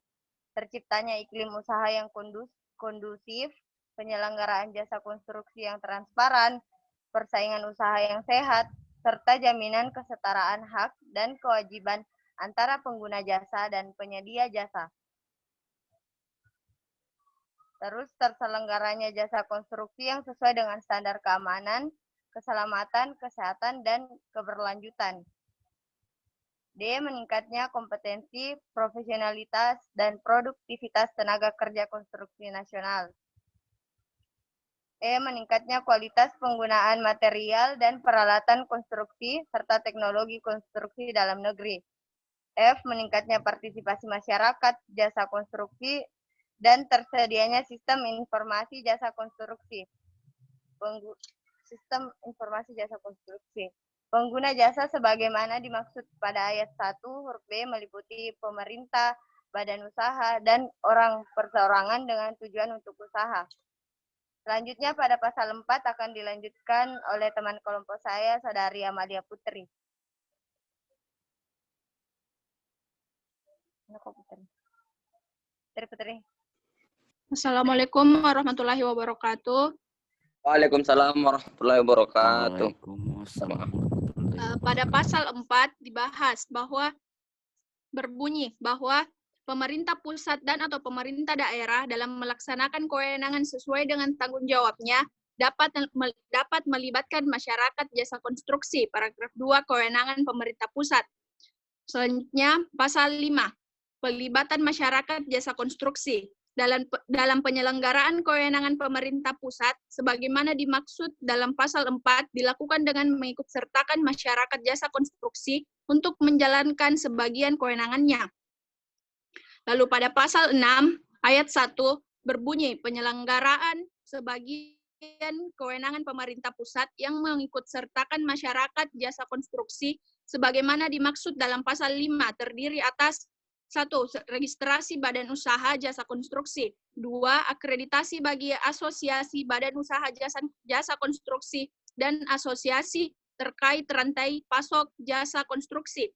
Speaker 6: terciptanya iklim usaha yang kondusif, penyelenggaraan jasa konstruksi yang transparan, persaingan usaha yang sehat, serta jaminan kesetaraan hak dan kewajiban antara pengguna jasa dan penyedia jasa. Terus terselenggaranya jasa konstruksi yang sesuai dengan standar keamanan, keselamatan, kesehatan, dan keberlanjutan. D. Meningkatnya kompetensi, profesionalitas, dan produktivitas tenaga kerja konstruksi nasional. E. Meningkatnya kualitas penggunaan material dan peralatan konstruksi, serta teknologi konstruksi dalam negeri. F. Meningkatnya partisipasi masyarakat, jasa konstruksi, dan tersedianya sistem informasi jasa konstruksi. Sistem informasi jasa konstruksi. Pengguna jasa sebagaimana dimaksud pada ayat 1 huruf B meliputi pemerintah, badan usaha, dan orang perseorangan dengan tujuan untuk usaha. Selanjutnya pada pasal 4 akan dilanjutkan oleh teman kelompok saya, Saudari Amalia Putri. Putri.
Speaker 8: Assalamualaikum warahmatullahi wabarakatuh.
Speaker 7: Waalaikumsalam warahmatullahi wabarakatuh.
Speaker 9: Waalaikumsalam.
Speaker 8: Pada pasal 4 dibahas bahwa berbunyi bahwa pemerintah pusat dan atau pemerintah daerah dalam melaksanakan kewenangan sesuai dengan tanggung jawabnya dapat melibatkan masyarakat jasa konstruksi. Paragraf 2 kewenangan pemerintah pusat. Selanjutnya pasal 5 pelibatan masyarakat jasa konstruksi. Dalam penyelenggaraan kewenangan pemerintah pusat, sebagaimana dimaksud dalam pasal 4, dilakukan dengan mengikutsertakan masyarakat jasa konstruksi untuk menjalankan sebagian kewenangannya. Lalu pada pasal 6, ayat 1, berbunyi penyelenggaraan sebagian kewenangan pemerintah pusat yang mengikutsertakan masyarakat jasa konstruksi, sebagaimana dimaksud dalam pasal 5, terdiri atas 1. Registrasi badan usaha jasa konstruksi. 2. Akreditasi bagi asosiasi badan usaha jasa konstruksi dan asosiasi terkait rantai pasok jasa konstruksi.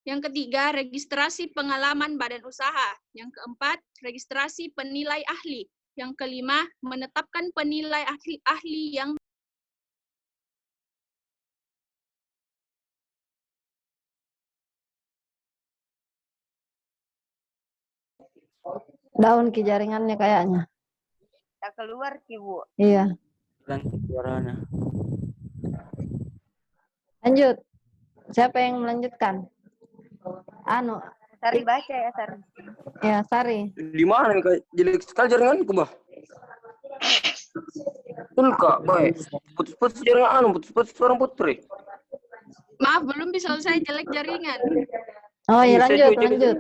Speaker 8: Yang ketiga, registrasi pengalaman badan usaha. Yang keempat, registrasi penilai ahli. Yang kelima, menetapkan penilai ahli yang
Speaker 5: Daun ke jaringannya kayaknya.
Speaker 6: Tak keluar Ki Bu.
Speaker 5: Iya.
Speaker 9: Dan suaranya.
Speaker 5: Lanjut. Siapa yang melanjutkan?
Speaker 6: Sari baca ya, Sari.
Speaker 5: Ya, Sari.
Speaker 7: Di mana nih, Kak? Jelek sekali jaringanku, Bah. Betul, Kak. Baik. Putus-putus jaringan, putus-putus suara Putri.
Speaker 8: maaf belum bisa selesai jelek jaringan.
Speaker 5: Oh ya,
Speaker 7: Bisa
Speaker 5: lanjut.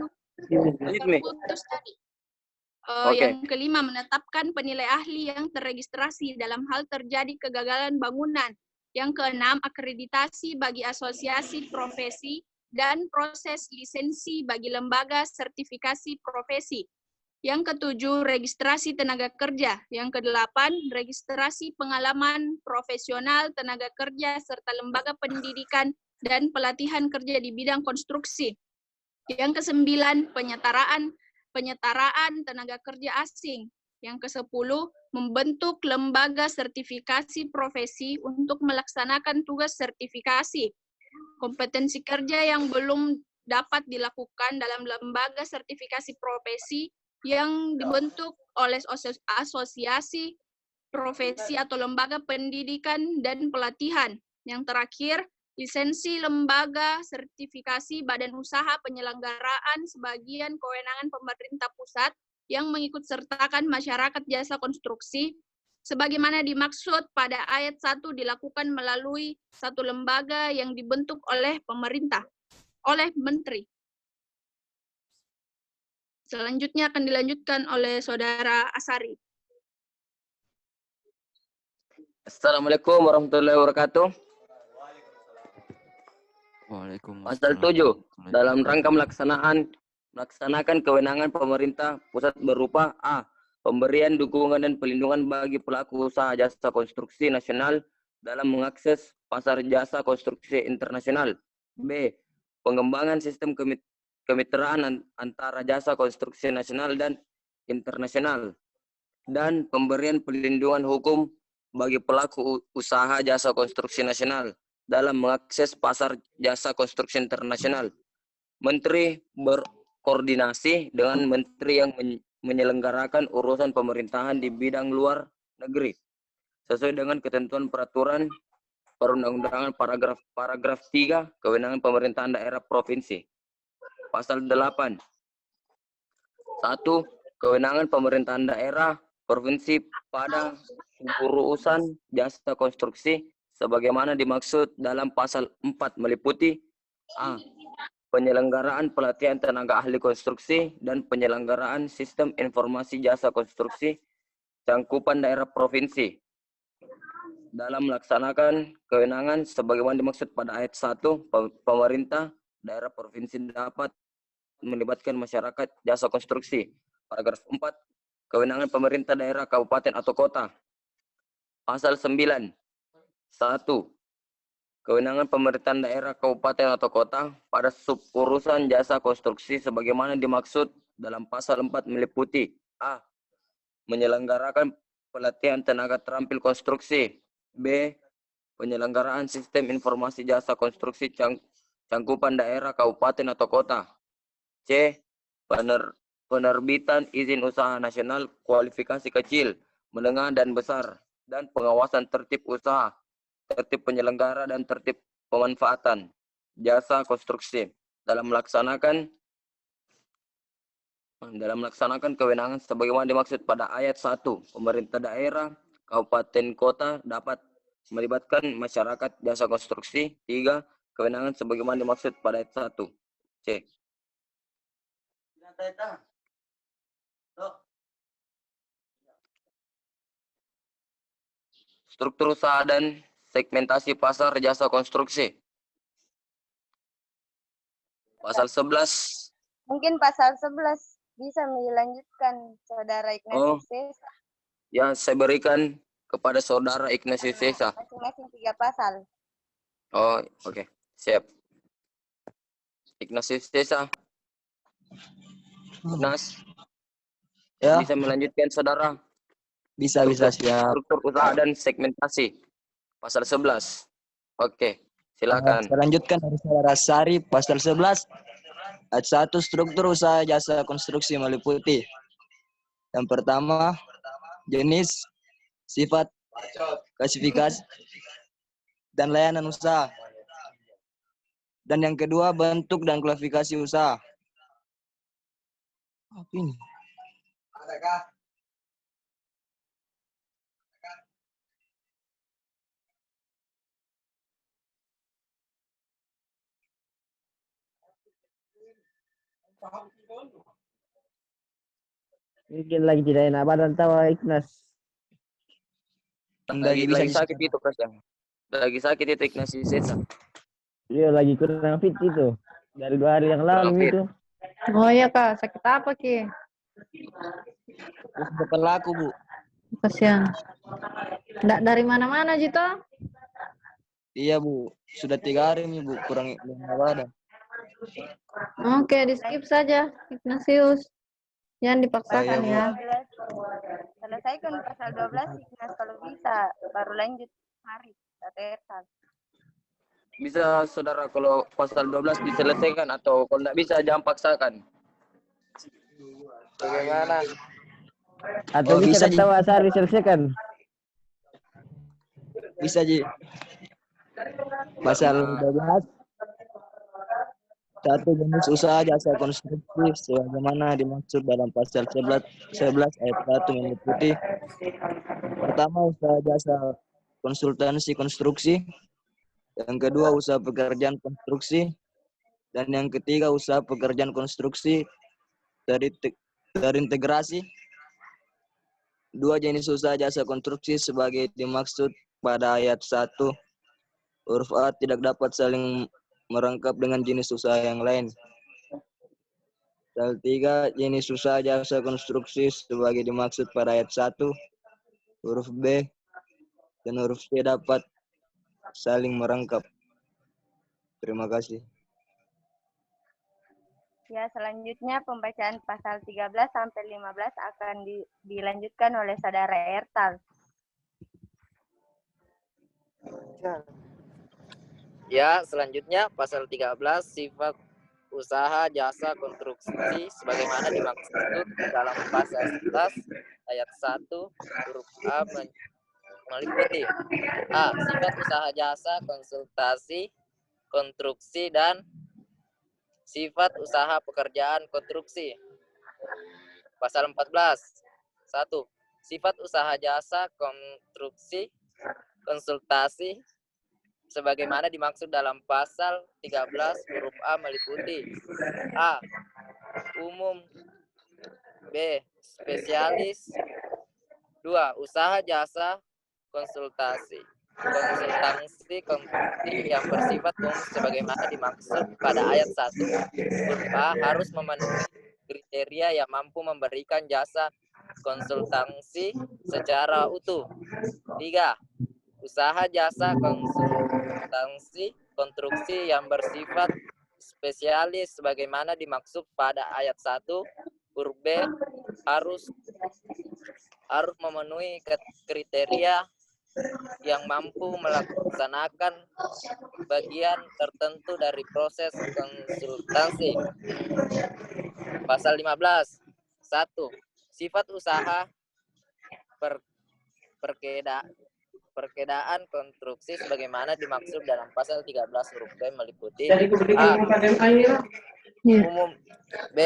Speaker 7: Lanjut, Mi.
Speaker 8: Terputus tadi.
Speaker 7: Oke.
Speaker 8: Yang kelima, menetapkan penilai ahli yang terregistrasi dalam hal terjadi kegagalan bangunan. Yang keenam, akreditasi bagi asosiasi profesi dan proses lisensi bagi lembaga sertifikasi profesi. Yang ketujuh, registrasi tenaga kerja. Yang kedelapan, registrasi pengalaman profesional tenaga kerja serta lembaga pendidikan dan pelatihan kerja di bidang konstruksi. Yang kesembilan, penyetaraan tenaga kerja asing. Yang ke-10, membentuk lembaga sertifikasi profesi untuk melaksanakan tugas sertifikasi. Kompetensi kerja yang belum dapat dilakukan dalam lembaga sertifikasi profesi yang dibentuk oleh asosiasi profesi atau lembaga pendidikan dan pelatihan. Yang terakhir, lisensi lembaga sertifikasi badan usaha penyelenggaraan sebagian kewenangan pemerintah pusat yang mengikutsertakan masyarakat jasa konstruksi, sebagaimana dimaksud pada ayat 1 dilakukan melalui satu lembaga yang dibentuk oleh pemerintah, oleh menteri. Selanjutnya akan dilanjutkan oleh Saudara Asari.
Speaker 7: Assalamualaikum warahmatullahi wabarakatuh.
Speaker 9: Waalaikumsalam.
Speaker 7: Pasal 7. Dalam rangka melaksanakan kewenangan pemerintah pusat berupa A. Pemberian dukungan dan pelindungan bagi pelaku usaha jasa konstruksi nasional dalam mengakses pasar jasa konstruksi internasional. B. Pengembangan sistem kemitraan antara jasa konstruksi nasional dan internasional. Dan pemberian perlindungan hukum bagi pelaku usaha jasa konstruksi nasional dalam mengakses pasar jasa konstruksi internasional. Menteri berkoordinasi dengan menteri yang menyelenggarakan urusan pemerintahan di bidang luar negeri sesuai dengan ketentuan peraturan perundang-undangan paragraf 3 kewenangan pemerintahan daerah provinsi. Pasal 8. 1. Kewenangan pemerintahan daerah provinsi pada urusan jasa konstruksi sebagaimana dimaksud dalam pasal 4 meliputi A. Penyelenggaraan pelatihan tenaga ahli konstruksi dan penyelenggaraan sistem informasi jasa konstruksi cangkupan daerah provinsi dalam melaksanakan kewenangan sebagaimana dimaksud pada ayat 1, pemerintah daerah provinsi dapat melibatkan masyarakat jasa konstruksi. Paragraf 4, kewenangan pemerintah daerah kabupaten atau kota. Pasal 9. 1. kewenangan pemerintahan daerah, kabupaten atau kota pada suburusan jasa konstruksi sebagaimana dimaksud dalam pasal 4 meliputi A. Menyelenggarakan pelatihan tenaga terampil konstruksi. B. Penyelenggaraan sistem informasi jasa konstruksi cangkupan daerah, kabupaten atau kota. C. Penerbitan izin usaha nasional kualifikasi kecil, menengah, dan besar, dan pengawasan tertib usaha, tertib penyelenggara, dan tertib pemanfaatan jasa konstruksi dalam melaksanakan kewenangan sebagaimana dimaksud pada ayat 1. Pemerintah daerah, kabupaten, kota dapat melibatkan masyarakat jasa konstruksi. 3. Kewenangan sebagaimana dimaksud pada ayat 1. C. Struktur usaha dan segmentasi pasar jasa konstruksi. Pasal 11.
Speaker 6: Mungkin pasal 11 bisa dilanjutkan, Saudara Ignatius Sesa.
Speaker 7: Ya, saya berikan kepada Saudara Ignatius Sesa.
Speaker 6: Masing-masing 3 pasal.
Speaker 7: Oh, oke. Siap. Ignatius Sesa. Ignas.
Speaker 10: Ya.
Speaker 7: Bisa melanjutkan, Saudara?
Speaker 10: Bisa siap.
Speaker 7: Struktur usaha dan segmentasi. Pasal 11. Oke, silakan.
Speaker 10: Saya lanjutkan dari Saudara Sari, pasal 11. Ayat 1, struktur usaha jasa konstruksi meliputi. Yang pertama, jenis, sifat, klasifikasi, dan layanan usaha. Dan yang kedua, bentuk dan klasifikasi usaha. Apa ini? Adakah?
Speaker 3: Mungkin lagi tidak enak badan tahu Ignas.
Speaker 7: Lagi sakit itu, Kas. Lagi sakit itu Ignatius Sesa.
Speaker 3: Dia lagi kurang fit itu. Dari 2 hari yang lalu itu.
Speaker 5: Oh iya Kak, sakit apa Ki?
Speaker 10: Terus kepala aku, Bu.
Speaker 5: Kasihan. Nggak dari mana-mana Jito?
Speaker 10: Iya, Bu. Sudah 3 hari nih, Bu. Kurang badan.
Speaker 5: Oke, di skip saja Ignatius. Jangan dipaksakan ya.
Speaker 6: Selesaikan pasal 12 Ignas kalau bisa, baru lanjut hari atau
Speaker 7: Bisa, Saudara, kalau pasal 12 diselesaikan atau kalau tidak bisa jangan paksakan. Bagaimana?
Speaker 3: Atau bisa ketawa asal diselesaikan.
Speaker 10: Bisa, Ji. Pasal 12. 1. Jenis usaha jasa konstruksi sebagaimana dimaksud dalam pasal 11 ayat 1 meliputi. Pertama, usaha jasa konsultansi konstruksi. Yang kedua, usaha pekerjaan konstruksi. Dan yang ketiga, usaha pekerjaan konstruksi terintegrasi. 2. Jenis usaha jasa konstruksi sebagai dimaksud pada ayat 1. Huruf A tidak dapat saling merangkap dengan jenis usaha yang lain. Pasal 3, jenis usaha jasa konstruksi sebagai dimaksud pada ayat 1. Huruf B dan huruf C dapat saling merangkap. Terima kasih.
Speaker 6: Ya, selanjutnya pembacaan pasal 13 sampai 15 akan dilanjutkan oleh Saudara Ertal.
Speaker 11: Ya, selanjutnya pasal 13 sifat usaha jasa konstruksi sebagaimana dimaksud dalam pasal 11 ayat 1 huruf A meliputi A. Sifat usaha jasa konsultasi konstruksi dan sifat usaha pekerjaan konstruksi. Pasal 14. 1. Sifat usaha jasa konstruksi konsultasi sebagaimana dimaksud dalam pasal 13 huruf A meliputi A. Umum. B. Spesialis. 2. Usaha jasa konsultasi konsultasi yang bersifat umum sebagaimana dimaksud pada ayat 1 huruf A harus memenuhi kriteria yang mampu memberikan jasa konsultasi secara utuh. 3. usaha jasa konsultansi konstruksi yang bersifat spesialis sebagaimana dimaksud pada ayat 1 huruf B harus memenuhi kriteria yang mampu melaksanakan bagian tertentu dari proses konsultasi. Pasal 15. 1. Sifat usaha perkedaan konstruksi sebagaimana dimaksud dalam pasal 13 huruf B meliputi A. Umum. B.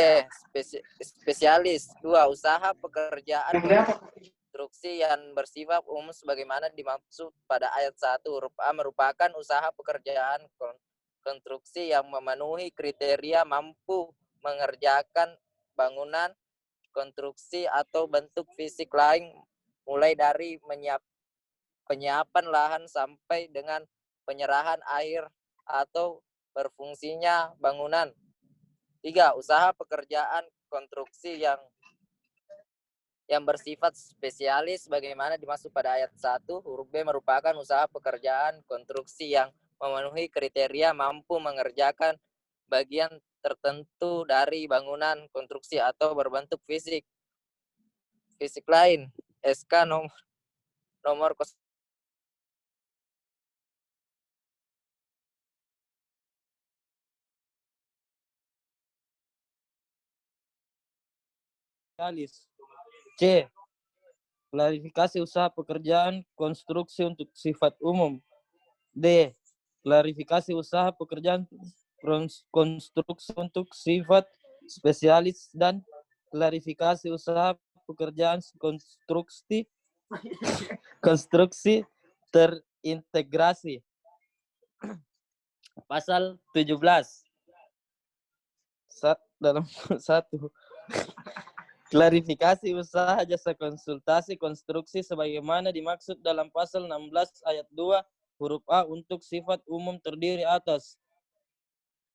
Speaker 11: Spesialis. 2. Usaha pekerjaan konstruksi yang bersifat umum sebagaimana dimaksud pada ayat 1 huruf A merupakan usaha pekerjaan konstruksi yang memenuhi kriteria mampu mengerjakan bangunan, konstruksi atau bentuk fisik lain mulai dari penyiapan lahan sampai dengan penyerahan air atau berfungsinya bangunan. 3. Usaha pekerjaan konstruksi yang bersifat spesialis bagaimana dimaksud pada ayat 1 huruf B merupakan usaha pekerjaan konstruksi yang memenuhi kriteria mampu mengerjakan bagian tertentu dari bangunan, konstruksi atau berbentuk fisik lain. SK nomor
Speaker 12: C. Klarifikasi usaha pekerjaan konstruksi untuk sifat umum. D. Klarifikasi usaha pekerjaan konstruksi untuk sifat spesialis dan klarifikasi usaha pekerjaan konstruksi terintegrasi. Pasal 17. Dalam 1. Klarifikasi usaha jasa konsultasi konstruksi sebagaimana dimaksud dalam pasal 16 ayat 2 huruf A untuk sifat umum terdiri atas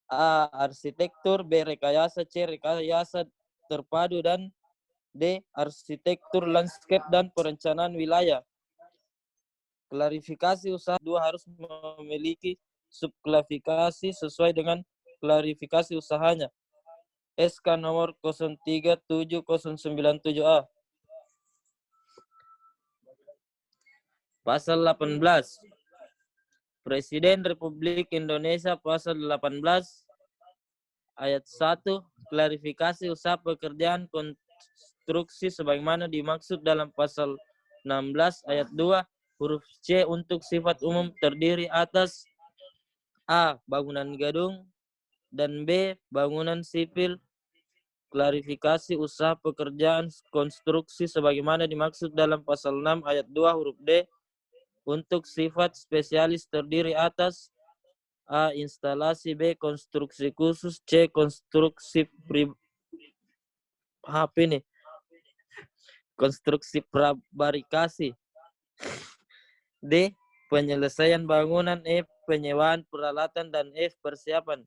Speaker 12: A. Arsitektur, B. Rekayasa, C. Rekayasa terpadu, dan D. Arsitektur landscape dan perencanaan wilayah. Klarifikasi usaha 2 harus memiliki subklasifikasi sesuai dengan klarifikasi usahanya. SK nomor 037097A. Pasal 18. Presiden Republik Indonesia pasal 18 ayat 1 klarifikasi usaha pekerjaan konstruksi sebagaimana dimaksud dalam pasal 16 ayat 2 huruf C untuk sifat umum terdiri atas A. Bangunan gedung dan B. Bangunan sipil. Klarifikasi usaha pekerjaan konstruksi sebagaimana dimaksud dalam pasal 6 ayat 2 huruf D untuk sifat spesialis terdiri atas A. Instalasi, B. Konstruksi khusus, C. Konstruksi konstruksi prabarikasi, D. Penyelesaian bangunan, E. Penyewaan peralatan, dan F. Persiapan.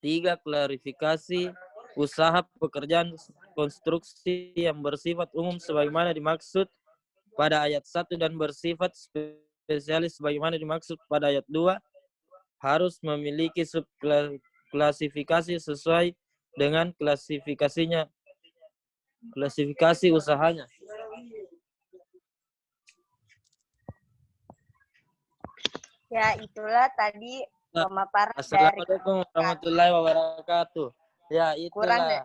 Speaker 12: 3. Klarifikasi usaha pekerjaan konstruksi yang bersifat umum sebagaimana dimaksud pada ayat 1 dan bersifat spesialis sebagaimana dimaksud pada ayat 2 harus memiliki subklasifikasi sesuai dengan klasifikasi usahanya.
Speaker 6: Ya, itulah tadi pemaparan dari
Speaker 12: Assalamualaikum warahmatullahi wabarakatuh. Ya,
Speaker 6: itulah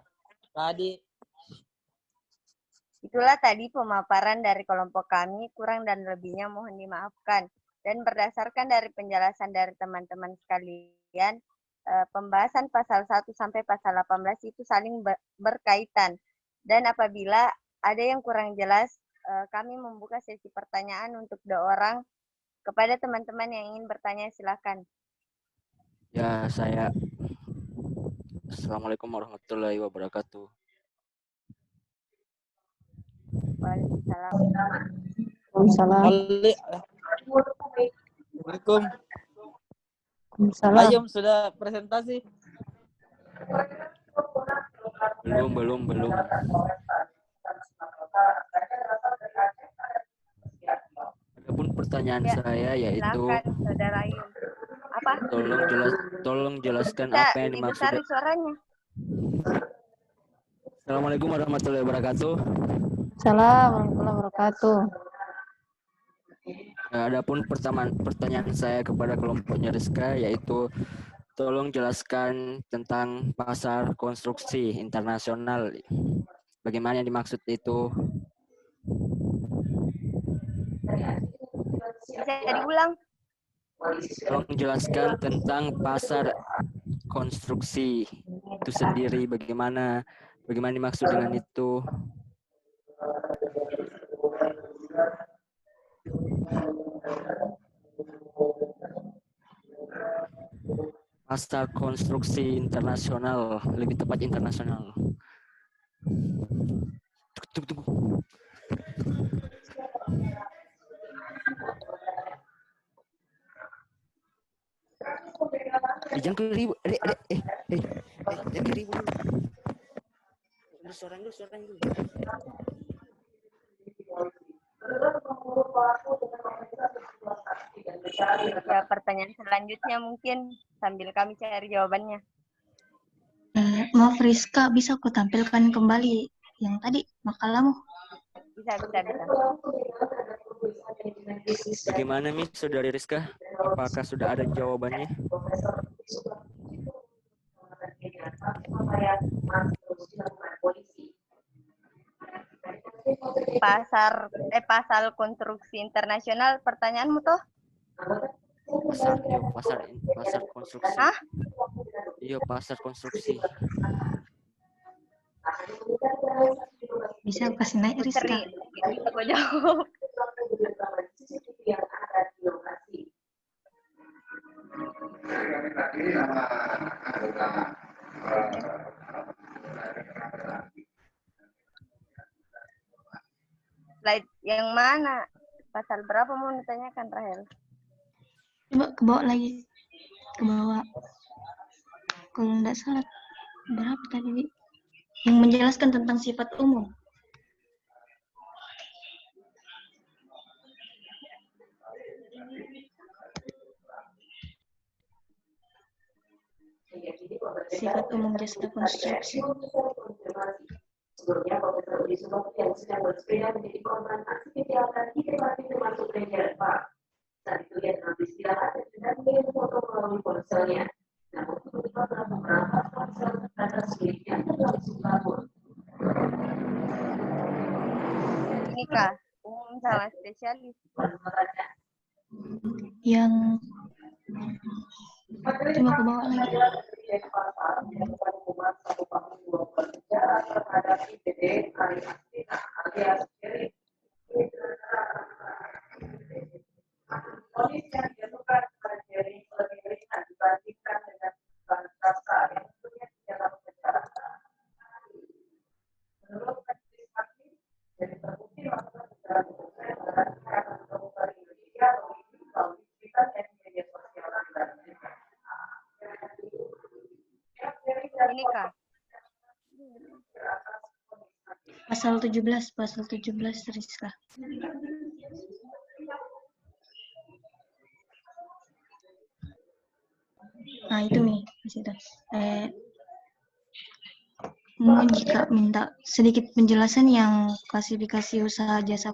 Speaker 6: tadi pemaparan dari kelompok kami, kurang dan lebihnya mohon dimaafkan. Dan berdasarkan dari penjelasan dari teman-teman sekalian, pembahasan pasal 1 sampai pasal 18 itu saling berkaitan. Dan apabila ada yang kurang jelas, kami membuka sesi pertanyaan untuk 2 orang. Kepada teman-teman yang ingin bertanya, silakan.
Speaker 9: Ya, saya. Assalamualaikum warahmatullahi wabarakatuh.
Speaker 6: Waalaikumsalam.
Speaker 12: Assalamualaikum. Ayom sudah presentasi?
Speaker 9: Belum. Adapun pertanyaan
Speaker 6: Ya,
Speaker 9: saya yaitu
Speaker 6: silakan Saudara Ayub. Apa?
Speaker 9: tolong jelaskan
Speaker 6: Bisa
Speaker 9: apa yang dimaksud.
Speaker 6: dibesari suaranya.
Speaker 9: Assalamualaikum warahmatullahi wabarakatuh.
Speaker 5: Salam warahmatullahi wabarakatuh.
Speaker 9: Adapun pertanyaan saya kepada kelompoknya Rizka yaitu tolong jelaskan tentang pasar konstruksi internasional. Bagaimana yang dimaksud itu?
Speaker 6: Bisa diulang?
Speaker 9: Tolong jelaskan tentang pasar konstruksi itu sendiri. Bagaimana dimaksud dengan itu? Pasar konstruksi internasional, lebih tepat internasional. Tunggu. Jangan ke ribu, jangan ke ribu. Suara dulu.
Speaker 6: Ya, pertanyaan selanjutnya mungkin sambil kami cari jawabannya.
Speaker 13: Maaf Rizka, bisa aku tampilkan kembali yang tadi makalahmu?
Speaker 6: Bisa.
Speaker 9: Bagaimana Saudari Rizka? Apakah sudah ada jawabannya?
Speaker 6: Pasar konstruksi internasional pertanyaanmu toh?
Speaker 9: Pasar konstruksi.
Speaker 6: Hah?
Speaker 9: Iya, pasar konstruksi.
Speaker 13: Bisa aku kasih naik Rizka?
Speaker 6: Bisa kau jawab. Slide yang mana? Pasal berapa mau ditanyakan, Rahel?
Speaker 13: Coba ke bawah lagi. Ke bawah. Kalau tidak salah, berapa tadi? Yang menjelaskan tentang sifat umum. Sifat umum jasa konstruksi.
Speaker 14: Sebelumnya, Profesor Budi Sunomo yang sedang bersepeda menjadi korban aksi kejahatan di tempat pintu masuk Ranger Park. Saat itu ia tengah beristirahat dan hendak mengirim foto melalui ponselnya. Namun tiba-tiba pelaku merampas ponsel atas miliknya dan langsung kabur.
Speaker 6: Ini kah? Umum sama spesialis.
Speaker 13: Yang coba ke bawah lagi.
Speaker 6: Ini kah?
Speaker 13: Pasal 17 Rizka. Nah itu nih di situ. Mau jika minta sedikit penjelasan yang klasifikasi usaha jasa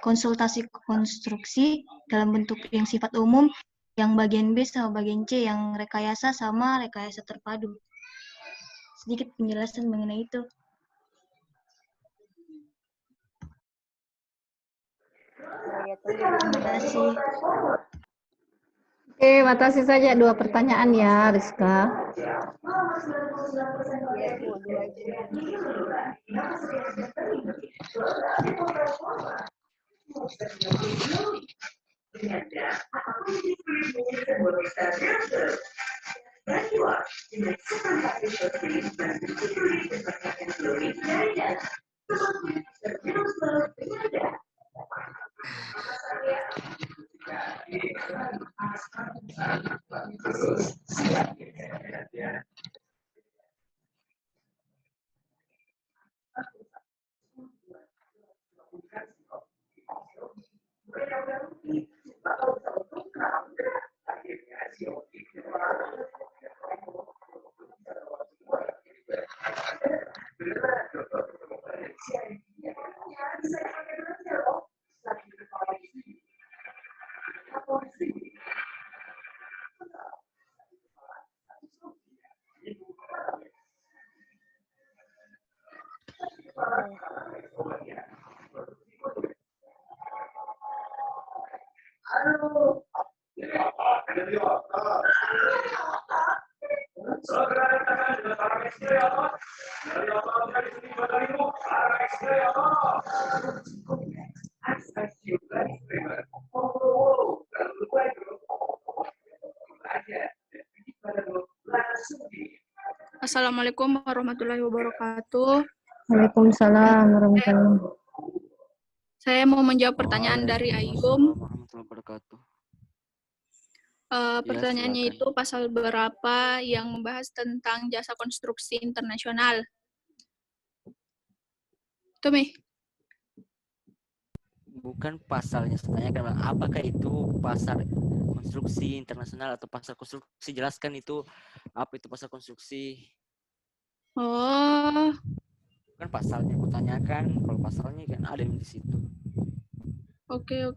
Speaker 13: konsultasi konstruksi dalam bentuk yang sifat umum, yang bagian B sama bagian C, yang rekayasa sama rekayasa terpadu. Sedikit penjelasan mengenai itu. Terima kasih.
Speaker 5: Oke, batasi saja 2 pertanyaan ya, Rizka.
Speaker 8: Assalamualaikum warahmatullahi wabarakatuh.
Speaker 5: Waalaikumsalam warahmatullahi wabarakatuh.
Speaker 8: Saya mau menjawab pertanyaan dari Ayum.
Speaker 9: Warahmatullahi wabarakatuh.
Speaker 8: Pertanyaannya
Speaker 9: silakan.
Speaker 8: itu pasal berapa yang membahas tentang jasa konstruksi internasional? Itu, Mi.
Speaker 9: Bukan pasalnya, saya tanyakan apakah itu pasar konstruksi internasional atau pasar konstruksi? Jelaskan itu apa itu pasar konstruksi.
Speaker 8: Oh,
Speaker 9: Kan pasalnya aku tanyakan, kalau pasalnya kan ada di situ.
Speaker 8: oke.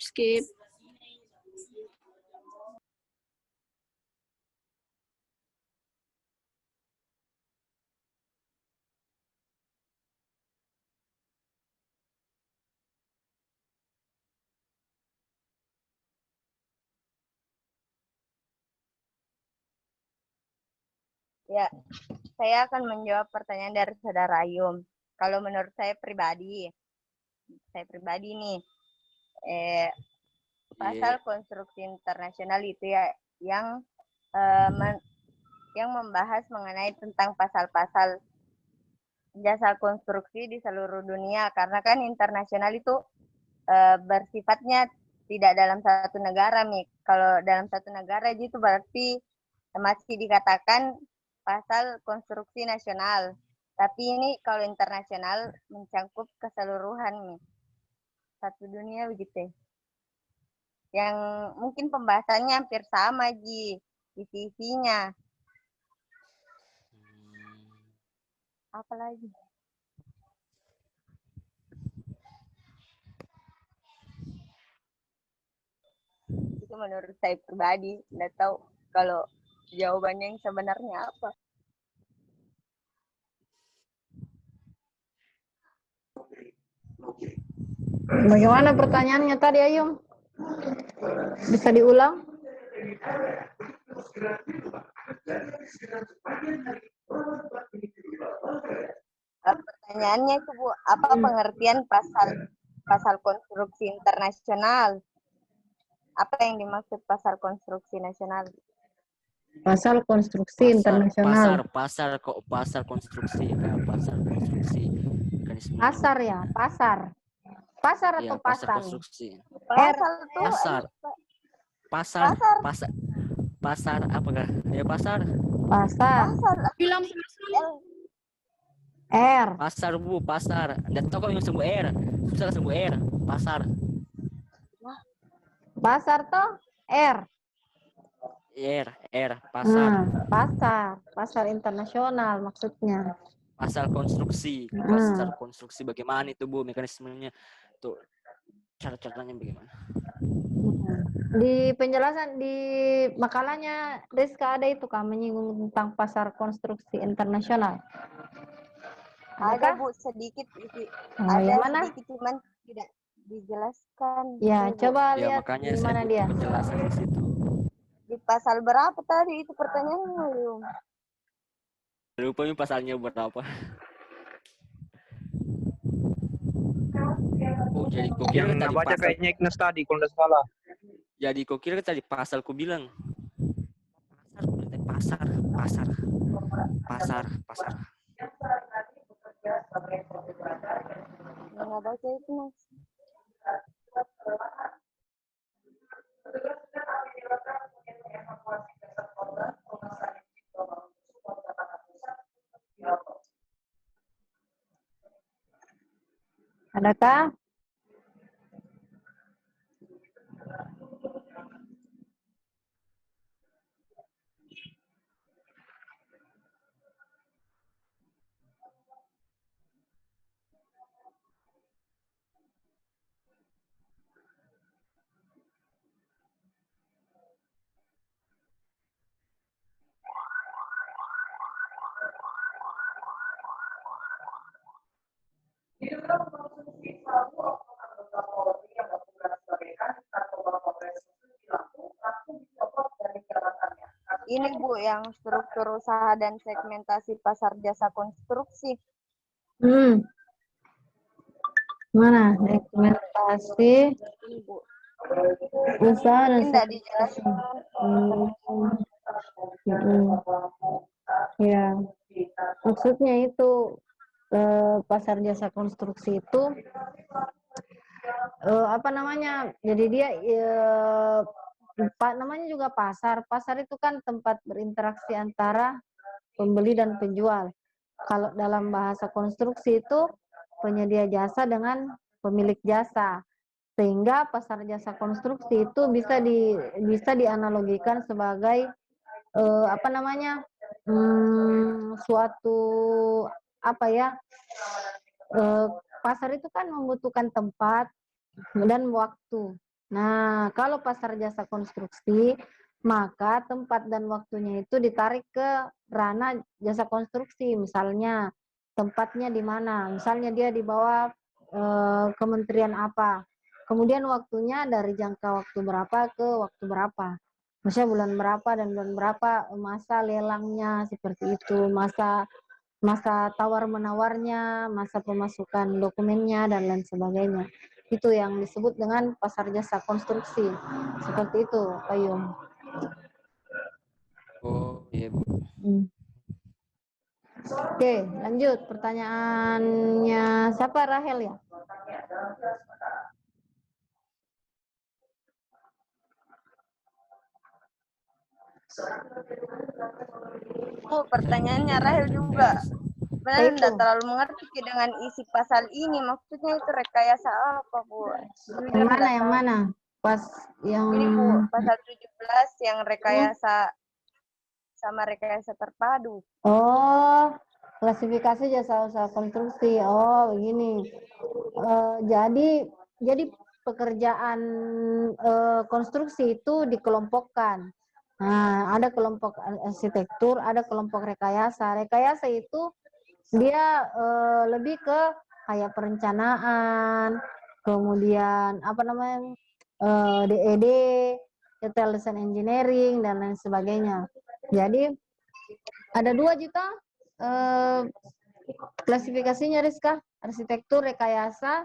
Speaker 8: Skip.
Speaker 6: Ya, saya akan menjawab pertanyaan dari Saudara Ayum. Kalau menurut saya pribadi nih, pasal konstruksi internasional itu ya yang membahas mengenai tentang pasal-pasal jasa konstruksi di seluruh dunia, karena kan internasional itu bersifatnya tidak dalam satu negara, Mi. Kalau dalam satu negara itu berarti masih dikatakan pasal konstruksi nasional. Tapi ini kalau internasional mencangkup keseluruhan, Mi. Satu dunia begitu. Yang mungkin pembahasannya hampir sama, Ji, isi-isinya. Apalagi? Itu menurut saya pribadi, nggak tahu kalau jawabannya yang sebenarnya apa.
Speaker 5: Bagaimana pertanyaannya tadi, Ayum? Bisa diulang?
Speaker 6: Pertanyaannya itu, Bu, apa pengertian pasal konstruksi internasional? Apa yang dimaksud pasal konstruksi nasional?
Speaker 5: Pasal konstruksi internasional.
Speaker 9: Pasar konstruksi, pasar konstruksi.
Speaker 5: Pasar ya, pasar. Pasar atau
Speaker 9: Iya, pasar
Speaker 5: pasal?
Speaker 9: konstruksi. Pasar apakah? Ya pasar.
Speaker 8: Bilang
Speaker 5: R.
Speaker 9: Pasar, Bu, pasar. Dan toko yang sembuh R. Susah sembuh R. Pasar.
Speaker 5: Pasar toh R.
Speaker 9: Pasar.
Speaker 5: Pasar internasional maksudnya.
Speaker 9: Pasar konstruksi. Pasar konstruksi bagaimana itu, Bu, mekanismenya? Tuh, cara-caranya bagaimana?
Speaker 5: Di penjelasan di makalahnya Rizka ada itu kan menyinggung tentang pasar konstruksi internasional.
Speaker 6: Ada, Bu, sedikit. Ada
Speaker 5: yang mana?
Speaker 6: sedikit, cuman tidak dijelaskan.
Speaker 5: Ya, coba
Speaker 9: Ya,
Speaker 5: lihat
Speaker 9: makanya
Speaker 5: di
Speaker 9: saya
Speaker 5: mana
Speaker 9: butuh
Speaker 5: dia.
Speaker 9: penjelasan di situ.
Speaker 6: Di pasal berapa tadi itu pertanyaannya, Yum?
Speaker 9: Lupa nih pasalnya berapa. Oh, jadi kau kira tadi
Speaker 1: baca
Speaker 9: pasal.
Speaker 1: kayaknya Ignas tadi kalau tidak salah.
Speaker 9: Jadi kau kira tadi pasal ku bilang. Pasar.
Speaker 6: Nggak baca itu, Mas.
Speaker 5: Adakah?
Speaker 6: Ini Bu, yang struktur usaha dan segmentasi pasar jasa konstruksi.
Speaker 5: Mana segmentasi
Speaker 6: Ini Bu.
Speaker 5: usaha dan
Speaker 6: Tidak
Speaker 5: segmentasi?
Speaker 6: dijelaskan.
Speaker 5: Ya, maksudnya itu pasar jasa konstruksi itu apa namanya? Jadi dia namanya juga pasar. Pasar itu kan tempat berinteraksi antara pembeli dan penjual. Kalau dalam bahasa konstruksi itu penyedia jasa dengan pemilik jasa. Sehingga pasar jasa konstruksi itu bisa dianalogikan sebagai apa namanya? Suatu apa ya? Pasar itu kan membutuhkan tempat dan waktu. Nah, kalau pasar jasa konstruksi, maka tempat dan waktunya itu ditarik ke ranah jasa konstruksi. Misalnya, tempatnya di mana? Misalnya dia di bawah kementerian apa. Kemudian waktunya dari jangka waktu berapa ke waktu berapa. Misalnya bulan berapa dan bulan berapa masa lelangnya seperti itu, masa tawar-menawarnya, masa pemasukan dokumennya, dan lain sebagainya. Itu yang disebut dengan pasar jasa konstruksi. Seperti itu, Pak Yung.
Speaker 9: Oh, iya, Bu.
Speaker 5: Oke, lanjut. Pertanyaannya siapa? Rahel ya?
Speaker 6: Bu, pertanyaannya Rahel juga. Sebenarnya tidak terlalu mengerti dengan isi pasal ini. Maksudnya itu rekayasa apa, Bu?
Speaker 5: Yang mana? Yang mana? Pas yang
Speaker 6: ini Bu, pasal 17 yang rekayasa sama rekayasa terpadu.
Speaker 5: Oh, klasifikasi jasa usaha konstruksi. Oh, begini. Jadi pekerjaan konstruksi itu dikelompokkan. Nah, ada kelompok arsitektur, ada kelompok rekayasa. Rekayasa itu dia lebih ke kayak perencanaan, kemudian apa namanya DED, detail design engineering, dan lain sebagainya. Jadi ada 2 juta klasifikasinya, Rizka. Arsitektur, rekayasa.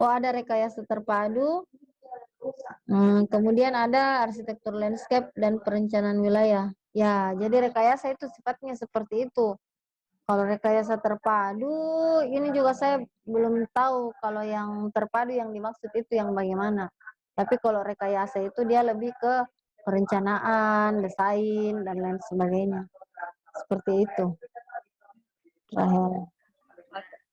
Speaker 5: Oh, ada rekayasa terpadu. Kemudian ada arsitektur landscape dan perencanaan wilayah. Ya, jadi rekayasa itu sifatnya seperti itu. Kalau rekayasa terpadu, ini juga saya belum tahu kalau yang terpadu yang dimaksud itu yang bagaimana. Tapi kalau rekayasa itu dia lebih ke perencanaan, desain, dan lain sebagainya. Seperti itu. Rahel.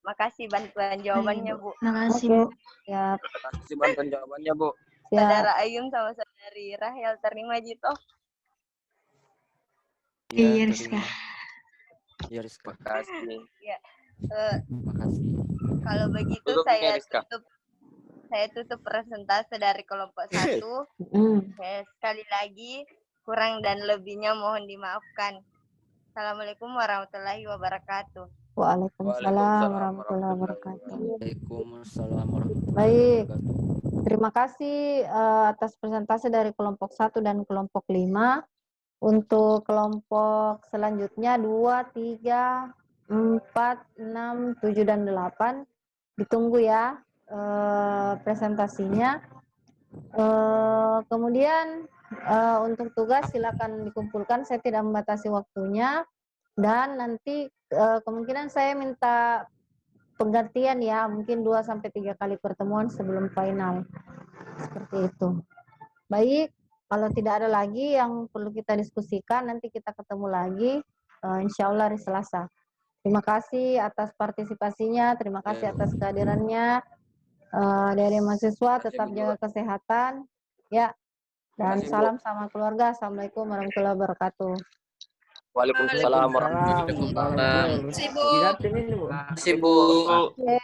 Speaker 6: Makasih bantuan jawabannya, Bu.
Speaker 13: Makasih, Bu.
Speaker 5: Ya.
Speaker 7: Makasih bantuan jawabannya, Bu.
Speaker 6: Saudara Ayun sama saudari Rahel, terima Jito.
Speaker 13: Iya, Rizka.
Speaker 9: Iya, Rizka.
Speaker 7: Makasih.
Speaker 6: Ya.
Speaker 9: Makasih.
Speaker 6: Kalau begitu saya tutup presentase dari kelompok 1. Sekali lagi kurang dan lebihnya mohon dimaafkan. Assalamualaikum warahmatullahi wabarakatuh.
Speaker 5: Waalaikumsalam warahmatullahi wabarakatuh.
Speaker 9: Waalaikumsalam warahmatullahi
Speaker 5: Baik.
Speaker 9: wabarakatuh.
Speaker 5: Terima kasih atas presentasi dari kelompok 1 dan kelompok 5. Untuk kelompok selanjutnya 2, 3, 4, 6, 7, dan 8. Ditunggu ya presentasinya. Kemudian untuk tugas silakan dikumpulkan, saya tidak membatasi waktunya. Dan nanti kemungkinan saya minta penggantian ya, mungkin 2-3 kali pertemuan sebelum final. Seperti itu. Baik, kalau tidak ada lagi yang perlu kita diskusikan, nanti kita ketemu lagi insya Allah hari Selasa. Terima kasih atas partisipasinya, terima kasih atas kehadirannya. Dari mahasiswa tetap jaga kesehatan ya, dan salam sama keluarga. Assalamualaikum warahmatullahi wabarakatuh.
Speaker 7: Waalaikumsalam warahmatullahi wabarakatuh.
Speaker 11: Terima kasih, Bu.
Speaker 5: Oke.